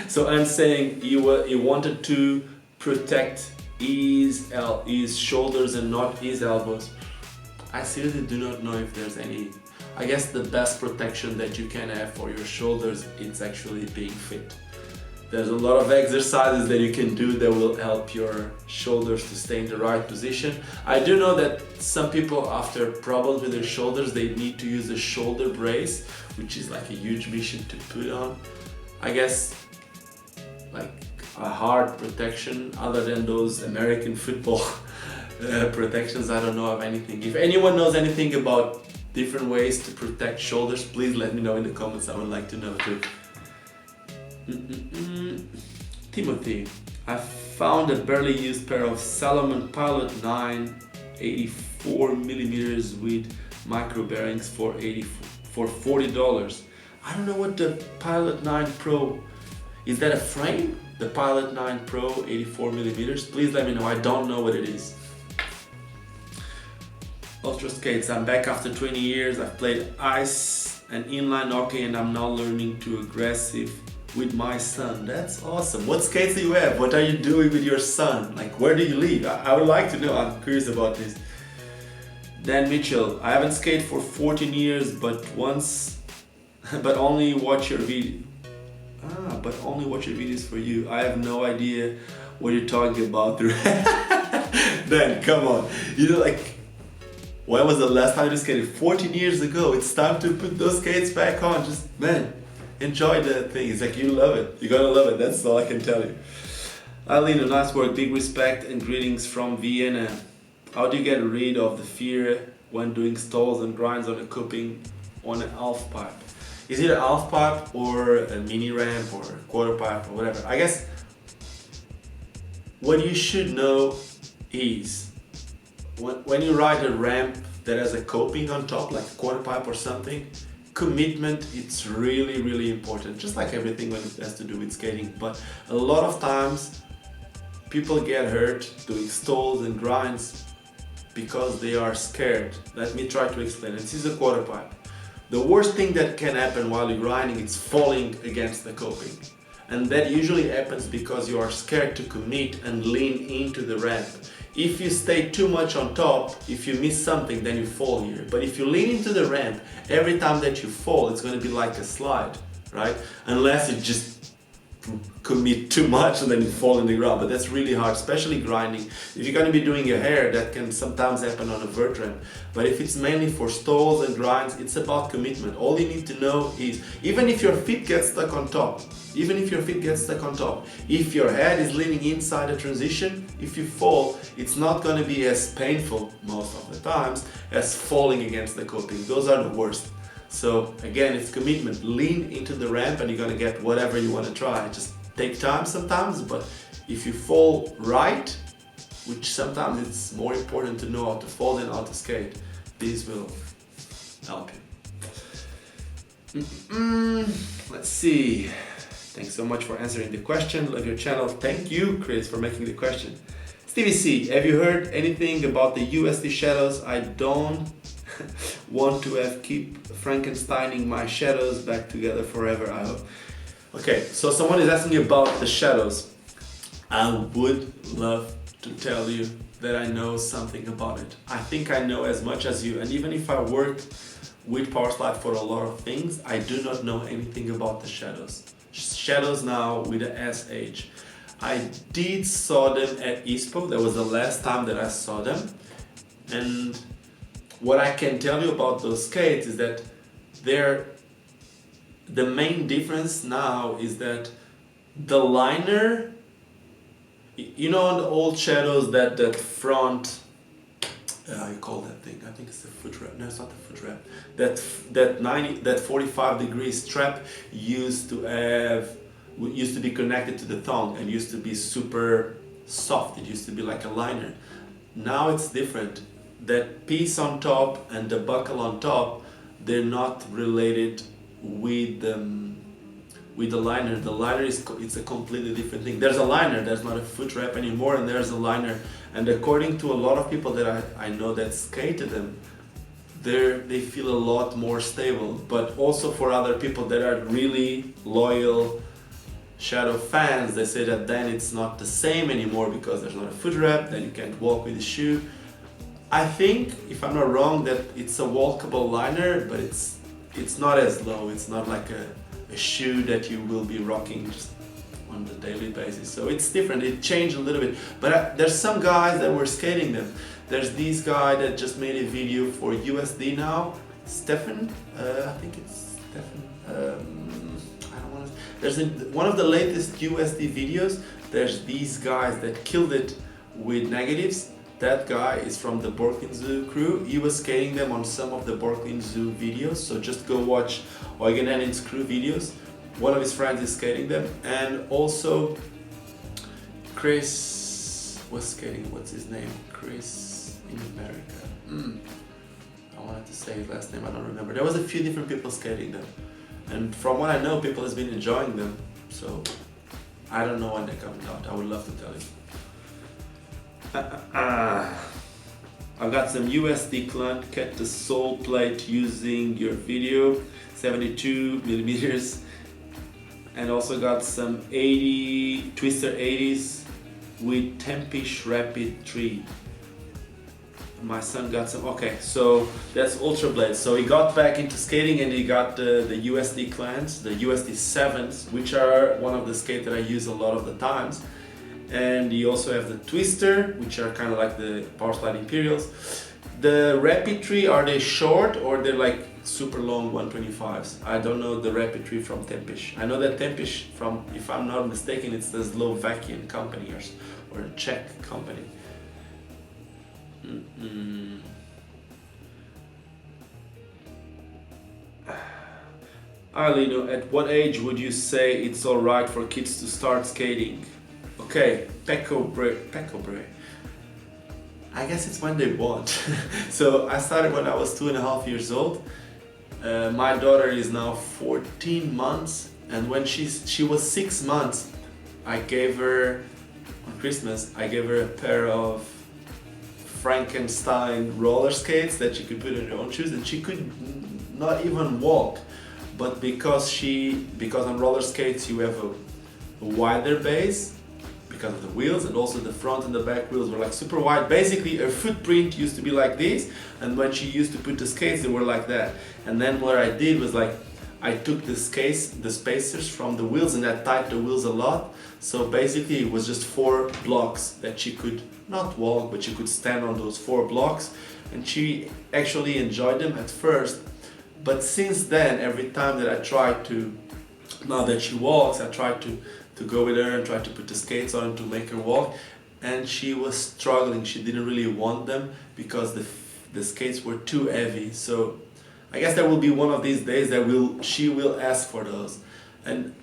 So I'm saying you wanted to protect his shoulders and not his elbows. I seriously do not know if there's any. I guess the best protection that you can have for your shoulders, it's actually being fit. There's a lot of exercises that you can do that will help your shoulders to stay in the right position. I do know that some people, after problems with their shoulders, they need to use a shoulder brace, which is like a huge mission to put on. I guess like a hard protection other than those American football protections, I don't know of anything. If anyone knows anything about different ways to protect shoulders, please let me know in the comments. I would like to know too. Timothy, I found a barely used pair of Salomon Palette 984mm with micro bearings for $40. I don't know what the Pilot 9 Pro is. That a frame? The Pilot 9 Pro 84mm? Please let me know. I don't know what it is. Ultra skates. I'm back after 20 years. I've played ice and inline hockey, and I'm now learning to aggressive with my son. That's awesome. What skates do you have? What are you doing with your son? Like, where do you live? I would like to know. I'm curious about this. Dan Mitchell, I haven't skated for 14 years, but only watch your video. But only watch your videos for you. I have no idea what you're talking about. Dan, come on. You know, like, when was the last time you skated? 14 years ago. It's time to put those skates back on. Just, man, enjoy the thing. It's like you love it. You're gonna love it. That's all I can tell you. Lino, nice work. Big respect and greetings from Vienna. How do you get rid of the fear when doing stalls and grinds on a coping on an half pipe? Is it a half pipe or a mini ramp or a quarter pipe or whatever? I guess what you should know is when you ride a ramp that has a coping on top, like a quarter pipe or something, commitment, it's really, really important. Just like everything when it has to do with skating. But a lot of times people get hurt doing stalls and grinds because they are scared. Let me try to explain. This is a quarter pipe. The worst thing that can happen while you're grinding is falling against the coping. And that usually happens because you are scared to commit and lean into the ramp. If you stay too much on top, if you miss something, then you fall here. But if you lean into the ramp, every time that you fall, it's going to be like a slide, right? Unless you just commit too much and then you fall in the ground. But that's really hard, especially grinding. If you're going to be doing your hair, that can sometimes happen on a vert ramp. But if it's mainly for stalls and grinds, it's about commitment. All you need to know is, even if your feet get stuck on top, if your head is leaning inside the transition, if you fall, it's not going to be as painful most of the times as falling against the coping. Those are the worst. So again, it's commitment. Lean into the ramp and you're going to get whatever you want to try. Just take time sometimes, but if you fall right, which sometimes it's more important to know how to fall than how to skate, this will help you. Let's see. Thanks so much for answering the question. Love your channel. Thank you, Chris, for making the question. Stevie C, have you heard anything about the USD Shadows? I don't want to keep Frankensteining my shadows back together forever, I hope. Okay, so someone is asking about the shadows. I would love to tell you that I know something about it. I think I know as much as you, and even if I worked with Powerslide for a lot of things, I do not know anything about the shadows. Shadows now with the SH. I did saw them at ISPO. That was the last time that I saw them. And what I can tell you about those skates is that the main difference now is that the liner, you know, on the old shadows, that front, you call that thing, I think it's the foot wrap. No, it's not the foot wrap. That 45 degree strap used to be connected to the thong and used to be super soft. It used to be like a liner. Now it's different. That piece on top and the buckle on top, they're not related with the liner. The liner it's a completely different thing. There's a liner, there's not a foot wrap anymore, and there's a liner. And according to a lot of people that I know that skated them, they feel a lot more stable. But also for other people that are really loyal Shadow fans, they say that then it's not the same anymore because there's not a foot wrap, then you can't walk with the shoe. I think, if I'm not wrong, that it's a walkable liner, but it's not as low. It's not like a shoe that you will be rocking just on the daily basis. So it's different. It changed a little bit. But there's some guys that were skating them. There's this guy that just made a video for USD now, Stefan. I think it's Stefan. I don't want to. There's one of the latest USD videos. There's these guys that killed it with negatives. That guy is from the Brooklyn Zoo crew. He was skating them on some of the Brooklyn Zoo videos, so just go watch Eugen Hennin's crew videos. One of his friends is skating them, and also Chris was skating, what's his name? Chris in America. I wanted to say his last name, I don't remember. There was a few different people skating them, and from what I know, people has been enjoying them, so I don't know when they're coming out. I would love to tell you. I've got some USD Clunt, cut the sole plate using your video, 72 millimeters, and also got some 80 Twister 80s with Tempish Rapid 3. My son got some. Okay, so that's Ultra Blade. So he got back into skating and he got the USD Clans, the USD 7s, which are one of the skates that I use a lot of the times. And you also have the Twister, which are kind of like the Powerslide Imperials. The Rapid 3, are they short or they're like super long 125s? I don't know the Rapid 3 from Tempish. I know that Tempish from, if I'm not mistaken, it's the Slovakian company or a Czech company. Lino, at what age would you say it's alright for kids to start skating? Okay, Pecco Bre. I guess it's when they want. So I started when I was 2.5 years old. My daughter is now 14 months, and when she was 6 months, I gave her, on Christmas, I gave her a pair of Frankenstein roller skates that she could put in her own shoes, and she could not even walk. But because on roller skates you have a wider base, because of the wheels, and also the front and the back wheels were like super wide. Basically her footprint used to be like this, and when she used to put the skates they were like that. And then what I did was like I took the spacers from the wheels and I tightened the wheels a lot. So basically it was just 4 blocks that she could not walk, but she could stand on those 4 blocks, and she actually enjoyed them at first. But since then, every time that I tried to, now that she walks, I tried to go with her and try to put the skates on to make her walk, and she was struggling. She didn't really want them because the skates were too heavy. So I guess there will be one of these days that she will ask for those. And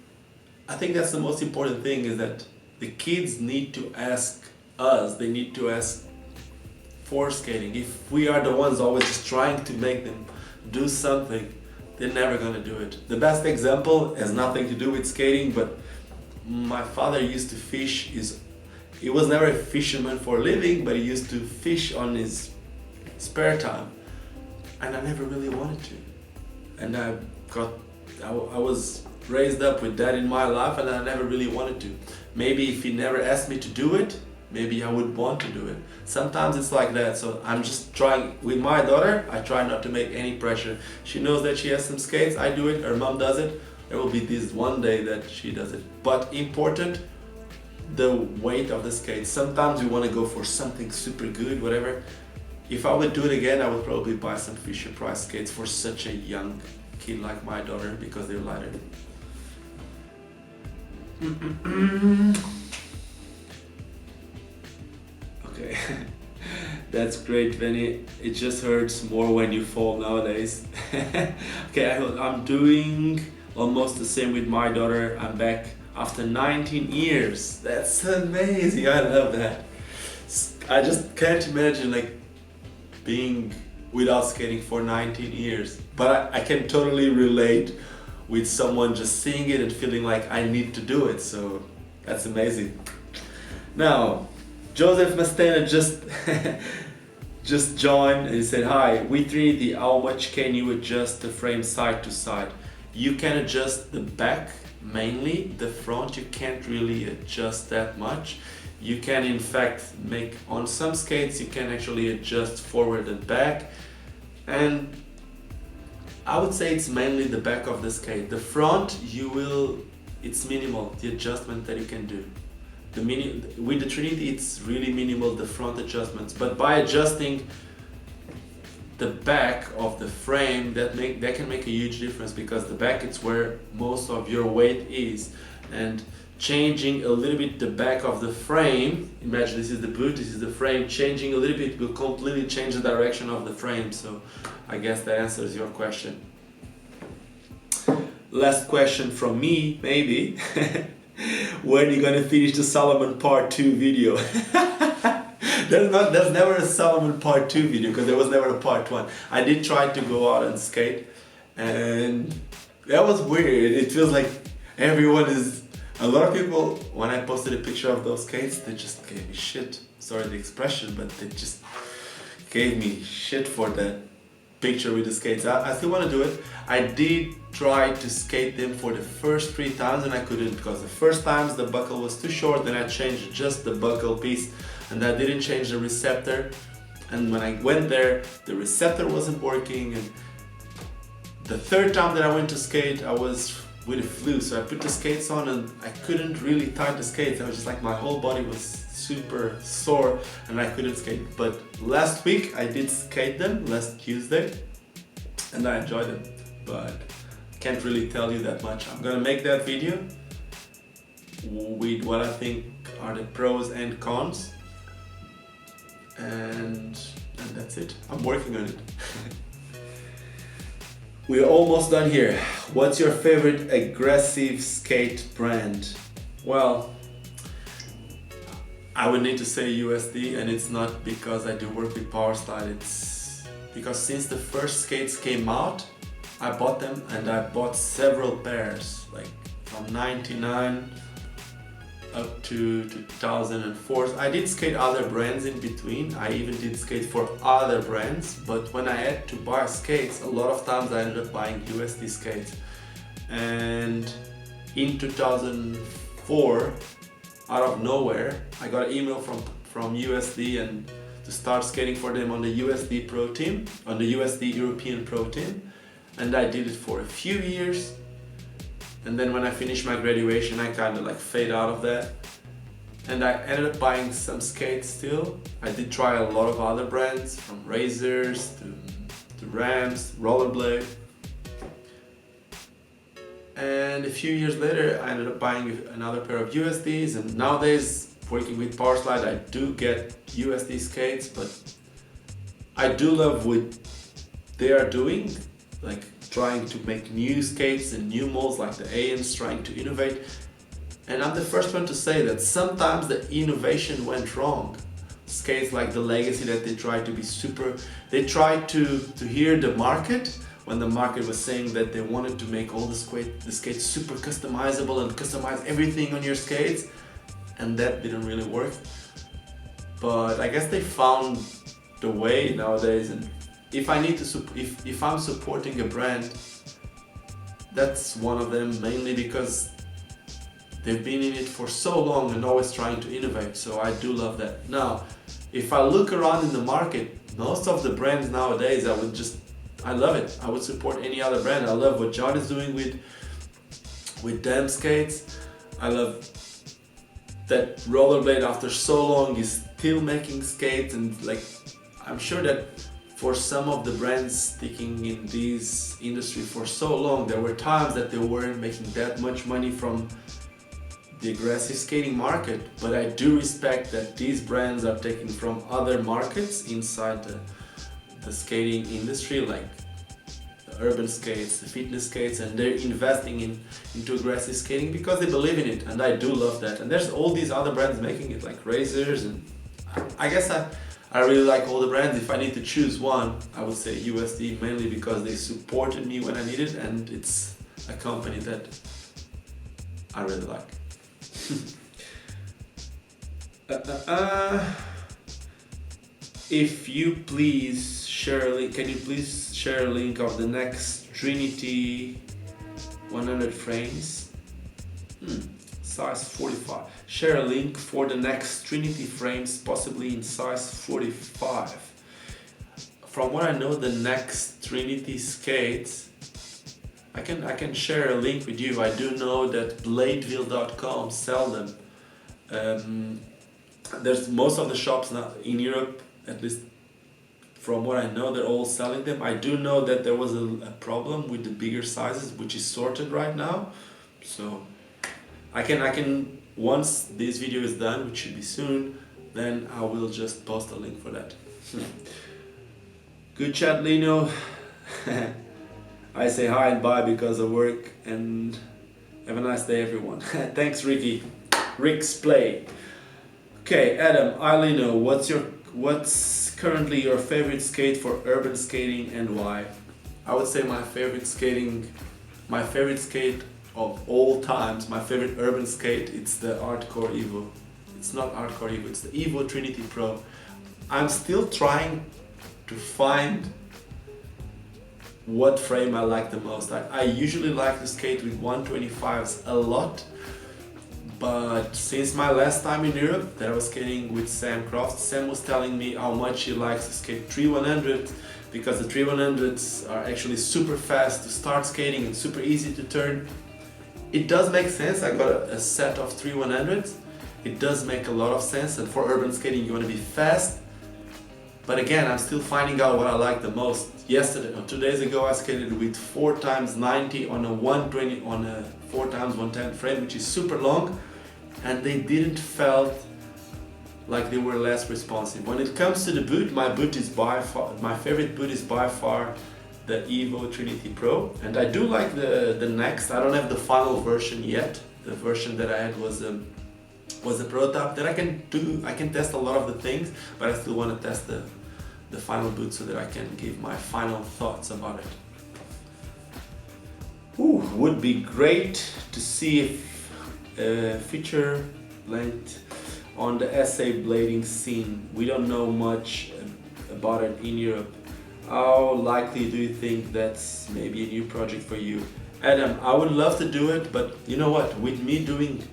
I think that's the most important thing, is that the kids need to ask us, they need to ask for skating. If we are the ones always just trying to make them do something, they're never gonna do it. The best example has nothing to do with skating, but my father used to fish. He was never a fisherman for a living, but he used to fish on his spare time, and I never really wanted to. And I was raised up with that in my life, and I never really wanted to. Maybe if he never asked me to do it, maybe I would want to do it. Sometimes it's like that, so I'm just trying. With my daughter, I try not to make any pressure. She knows that she has some skates, I do it, her mom does it. There will be this one day that she does it. But important, the weight of the skates. Sometimes you want to go for something super good, whatever. If I would do it again, I would probably buy some Fisher-Price skates for such a young kid like my daughter because they're lighter. Okay, that's great, Benny. It just hurts more when you fall nowadays. Okay, I'm doing almost the same with my daughter. I'm back after 19 years. That's amazing. I love that. I just can't imagine like being without skating for 19 years. But I can totally relate with someone just seeing it and feeling like I need to do it. So that's amazing. Now, Joseph Mastena just joined and he said, hi, with Trinity, how much can you adjust the frame side to side? You can adjust the back mainly, the front you can't really adjust that much. You can in fact make, on some skates you can actually adjust forward and back, and I would say it's mainly the back of the skate. The front it's minimal, the adjustment that you can do. With the Trinity it's really minimal, the front adjustments, but by adjusting the back of the frame, that can make a huge difference, because the back it's where most of your weight is, and changing a little bit the back of the frame, imagine this is the boot, this is the frame, changing a little bit will completely change the direction of the frame. So I guess that answers your question. Last question from me, maybe. When are you gonna finish the Salomon part 2 video? There's never a Salomon part 2 video because there was never a part 1. I did try to go out and skate and that was weird. It feels like a lot of people, when I posted a picture of those skates, they just gave me shit. Sorry the expression, but they just gave me shit for that picture with the skates. I still want to do it. I did try to skate them for the first 3 times and I couldn't, because the first times the buckle was too short, then I changed just the buckle piece and I didn't change the receptor, and when I went there the receptor wasn't working, and the third time that I went to skate I was with a flu, so I put the skates on and I couldn't really tie the skates. I was just like, my whole body was super sore and I couldn't skate. But last week I did skate them, last Tuesday, and I enjoyed them, but I can't really tell you that much. I'm gonna make that video with what I think are the pros and cons, and that's it. I'm working on it. We're almost done here. What's your favorite aggressive skate brand? Well, I would need to say USD, and it's not because I do work with Powerslide, it's because since the first skates came out, I bought them, and I bought several pairs, like from 99 up to 2004. I did skate other brands in between. I even did skate for other brands, but when I had to buy skates, a lot of times I ended up buying USD skates. And in 2004, out of nowhere, I got an email from USD and to start skating for them on the USD Pro team, on the USD European Pro team, and I did it for a few years. And then when I finished my graduation, I kind of like fade out of that. And I ended up buying some skates still. I did try a lot of other brands, from Razors to REMZ, Rollerblade. And a few years later, I ended up buying another pair of USDs. And nowadays, working with Powerslide, I do get USD skates, but I do love what they are doing, like trying to make new skates and new molds, like the ANs, trying to innovate. And I'm the first one to say that sometimes the innovation went wrong. Skates like the Legacy, that they tried to be they tried to hear the market, when the market was saying that they wanted to make all the skates super customizable and customize everything on your skates, and that didn't really work. But I guess they found the way nowadays, and if I'm supporting a brand, that's one of them, mainly because they've been in it for so long and always trying to innovate, so I do love that. Now, if I look around in the market, most of the brands nowadays, I love it. I would support any other brand. I love what John is doing with them skates. I love that Rollerblade after so long is still making skates, and like, I'm sure that for some of the brands sticking in this industry for so long, there were times that they weren't making that much money from the aggressive skating market, but I do respect that these brands are taking from other markets inside the skating industry, like the urban skates, the fitness skates, and they're investing into aggressive skating because they believe in it, and I do love that. And there's all these other brands making it, like Razors, and I guess I really like all the brands. If I need to choose one, I would say USD, mainly because they supported me when I needed, and it's a company that I really like. If you please share a link, can you please share a link of the next Trinity 100 frames? Size 45. Share a link for the next Trinity frames, possibly in size 45. From what I know, the next Trinity skates, I can share a link with you. I do know that bladeville.com sell them. There's most of the shops now in Europe, at least from what I know, they're all selling them. I do know that there was a problem with the bigger sizes, which is sorted right now. So I can once this video is done, which should be soon, then I will just post a link for that. Good chat, Lino. I say hi and bye because of work, and have a nice day, everyone. Thanks, Ricky. Rick's Play. Okay, Adam, Lino, what's currently your favorite skate for urban skating and why? I would say my favorite skate of all times, my favorite urban skate, it's the Hardcore Evo. It's not Hardcore Evo, it's the Evo Trinity Pro. I'm still trying to find what frame I like the most. I usually like to skate with 125s a lot, but since my last time in Europe that I was skating with Sam Croft, Sam was telling me how much he likes to skate 3100s because the 3100s are actually super fast to start skating and super easy to turn. It does make sense. I got a set of 3100s. It does make a lot of sense, and for urban skating you want to be fast. But again, I'm still finding out what I like the most. Yesterday, or 2 days ago, I skated with 4x90 on a 120 on a 4x110 frame, which is super long, and they didn't felt like they were less responsive. When it comes to the boot, my favorite boot is by far the Evo Trinity Pro, and I do like the next. I don't have the final version yet. The version that I had was a prototype that I can test a lot of the things, but I still want to test the final boot so that I can give my final thoughts about it. Would be great to see if feature length on the SA blading scene. We don't know much about it in Europe. How likely do you think that's maybe a new project for you? Adam, I would love to do it, but you know what, with me doing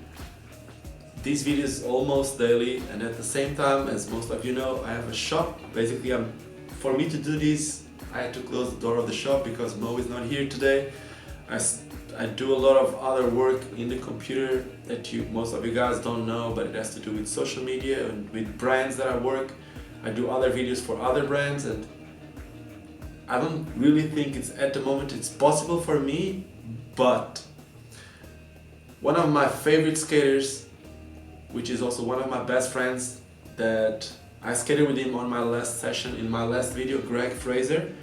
these videos almost daily, and at the same time, as most of you know, I have a shop. Basically, for me to do this, I had to close the door of the shop because Mo is not here today. I do a lot of other work in the computer that most of you guys don't know, but it has to do with social media and with brands that I work. I do other videos for other brands, and I don't really think at the moment it's possible for me, but one of my favorite skaters, which is also one of my best friends, that I skated with him on my last session in my last video, Greg Fraser,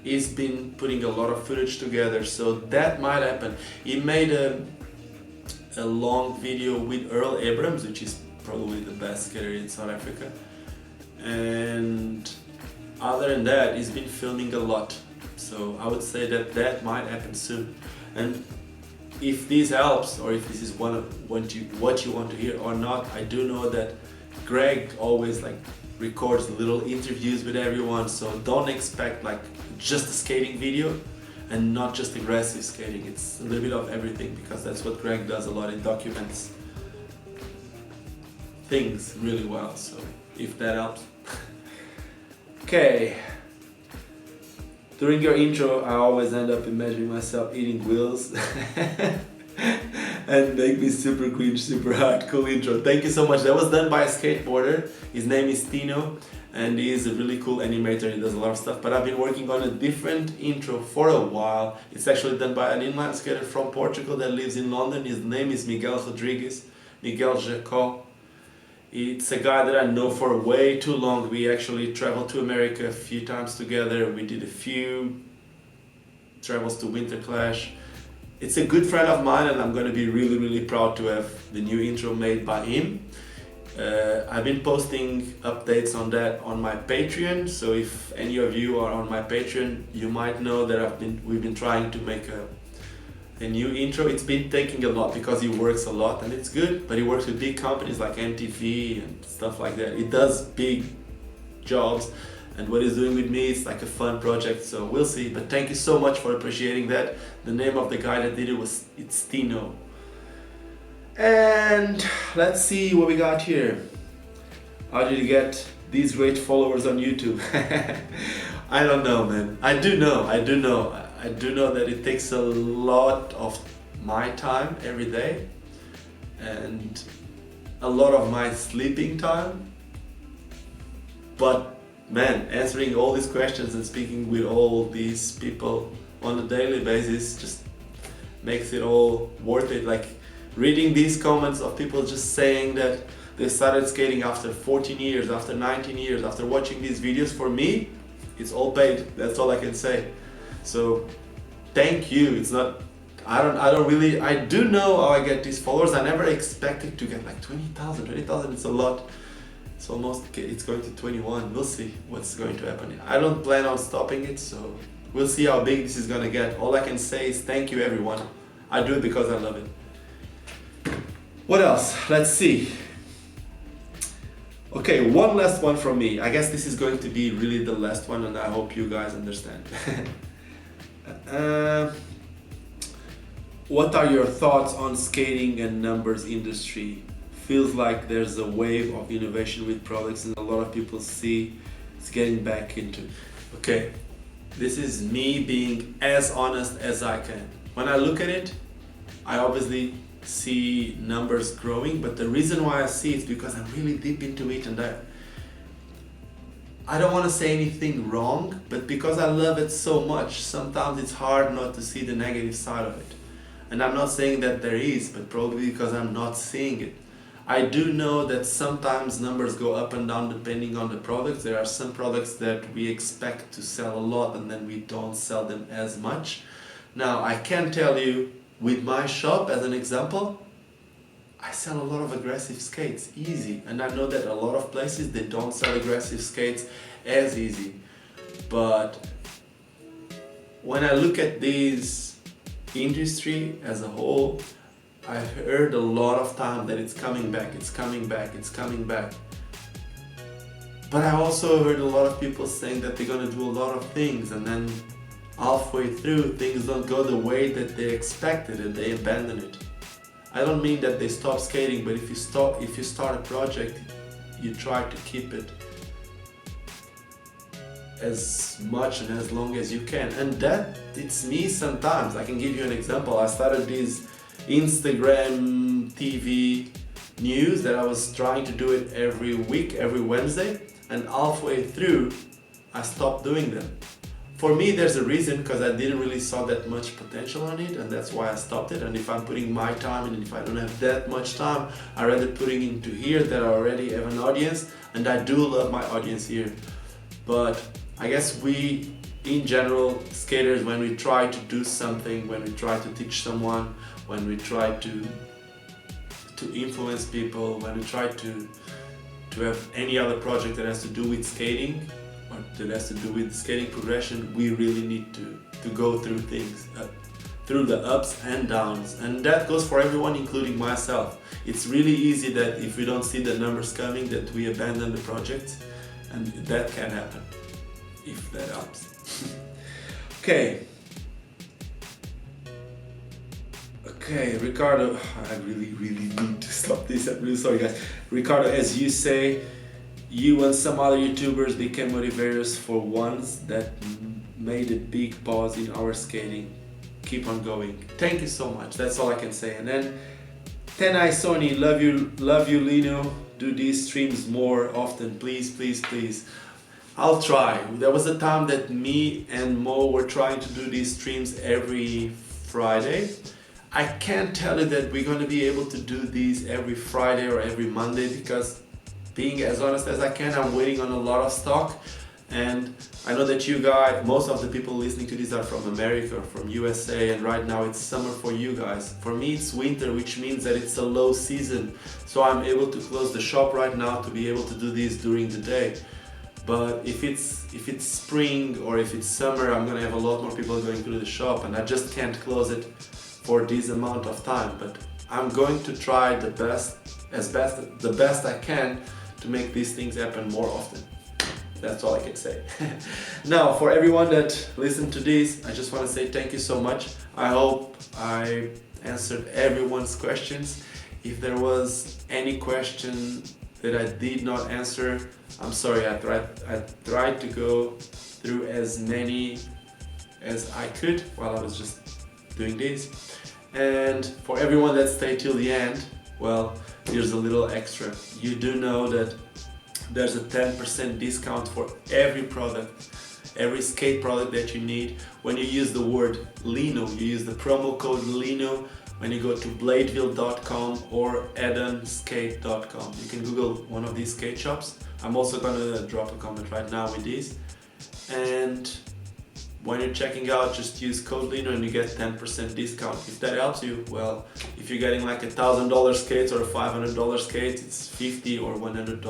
he's been putting a lot of footage together, so that might happen. He made a long video with Earl Abrams, which is probably the best skater in South Africa, and other than that, he's been filming a lot, so I would say that might happen soon. And if this helps, or if this is what you want to hear or not, I do know that Greg always records little interviews with everyone, so don't expect just a skating video and not just aggressive skating. It's a little bit of everything, because that's what Greg does a lot. He documents things really well, so if that helps. Okay. During your intro, I always end up imagining myself eating wheels and make me super cringe, super hard. Cool intro. Thank you so much. That was done by a skateboarder. His name is Tino, and he is a really cool animator. He does a lot of stuff, but I've been working on a different intro for a while. It's actually done by an inline skater from Portugal that lives in London. His name is Miguel Rodrigues, Miguel Jacó. It's a guy that I know for way too long. We actually traveled to America a few times together. We did a few travels to Winter Clash. It's a good friend of mine, and I'm going to be really, really proud to have the new intro made by him. I've been posting updates on that on my Patreon, so if any of you are on my Patreon, you might know that we've been trying to make a new intro. It's been taking a lot because he works a lot, and it's good, but he works with big companies like MTV and stuff like that. He does big jobs, and what he's doing with me is like a fun project, so we'll see. But thank you so much for appreciating that. The name of the guy that did it it's Tino. And let's see what we got here. How did you get these great followers on YouTube? I don't know, man. I do know that it takes a lot of my time every day and a lot of my sleeping time. But man, answering all these questions and speaking with all these people on a daily basis just makes it all worth it. Like reading these comments of people just saying that they started skating after 14 years, after 19 years, after watching these videos, for me, it's all paid. That's all I can say. So thank you. It's not, I do know how I get these followers. I never expected to get like 20,000, it's a lot. It's going to 21. We'll see what's going to happen. I don't plan on stopping it, so we'll see how big this is gonna get. All I can say is thank you, everyone. I do it because I love it. What else? Let's see. Okay, one last one from me. I guess this is going to be really the last one, and I hope you guys understand. What are your thoughts on skating and numbers industry? Feels like there's a wave of innovation with products, and a lot of people see it's getting back into. Okay, this is me being as honest as I can. When I look at it, I obviously see numbers growing, but the reason why I see it is because I'm really deep into it, and I don't want to say anything wrong, but because I love it so much, sometimes it's hard not to see the negative side of it. And I'm not saying that there is, but probably because I'm not seeing it. I do know that sometimes numbers go up and down depending on the products. There are some products that we expect to sell a lot and then we don't sell them as much. Now, I can tell you, with my shop as an example, I sell a lot of aggressive skates, easy. And I know that a lot of places, they don't sell aggressive skates as easy. But when I look at this industry as a whole, I've heard a lot of time that it's coming back, it's coming back, it's coming back. But I also heard a lot of people saying that they're gonna do a lot of things, and then halfway through things don't go the way that they expected and they abandon it. I don't mean that they stop skating, but if you start a project, you try to keep it as much and as long as you can. And that, it's me sometimes. I can give you an example. I started these Instagram TV news that I was trying to do it every week, every Wednesday, and halfway through I stopped doing them. For me, there's a reason, because I didn't really saw that much potential on it, and that's why I stopped it. And if I'm putting my time in, and if I don't have that much time, I rather putting into here that I already have an audience, and I do love my audience here. But I guess we, in general, skaters, when we try to do something, when we try to teach someone, when we try to influence people, when we try to have any other project that has to do with skating, or that has to do with skating progression, we really need to go through things, through the ups and downs. And that goes for everyone, including myself. It's really easy that if we don't see the numbers coming, that we abandon the project, and that can happen, if that helps. Okay. A Okay, Ricardo, I really need to stop this. I'm really sorry, guys. Ricardo, as you say, you and some other YouTubers became motivators for ones that made a big pause in our skating. Keep on going. Thank you so much. That's all I can say. And then Tenai Sony, love you, Lino. Do these streams more often, please, please, please. I'll try. There was a time that me and Mo were trying to do these streams every Friday. I can't tell you that we're going to be able to do these every Friday or every Monday because, being as honest as I can, I'm waiting on a lot of stock. And I know that you guys, most of the people listening to this are from America, from USA, and right now it's summer for you guys. For me it's winter, which means that it's a low season. So I'm able to close the shop right now to be able to do this during the day. But if it's spring or if it's summer, I'm gonna have a lot more people going through the shop, and I just can't close it for this amount of time. But I'm going to try the best I can to make these things happen more often. That's all I can say. Now, for everyone that listened to this, I just want to say thank you so much. I hope I answered everyone's questions. If there was any question that I did not answer, I'm sorry. I tried to go through as many as I could while I was just doing this. And for everyone that stayed till the end, well, here's a little extra. You do know that there's a 10% discount for every product, every skate product that you need. When you use the word Lino, you use the promo code Lino when you go to bladeville.com or edenskate.com. You can Google one of these skate shops. I'm also gonna drop a comment right now with this. And when you're checking out, just use code Lino and you get 10% discount. If that helps you, well, if you're getting like $1,000 skates or a $500 skate, it's $50 or $100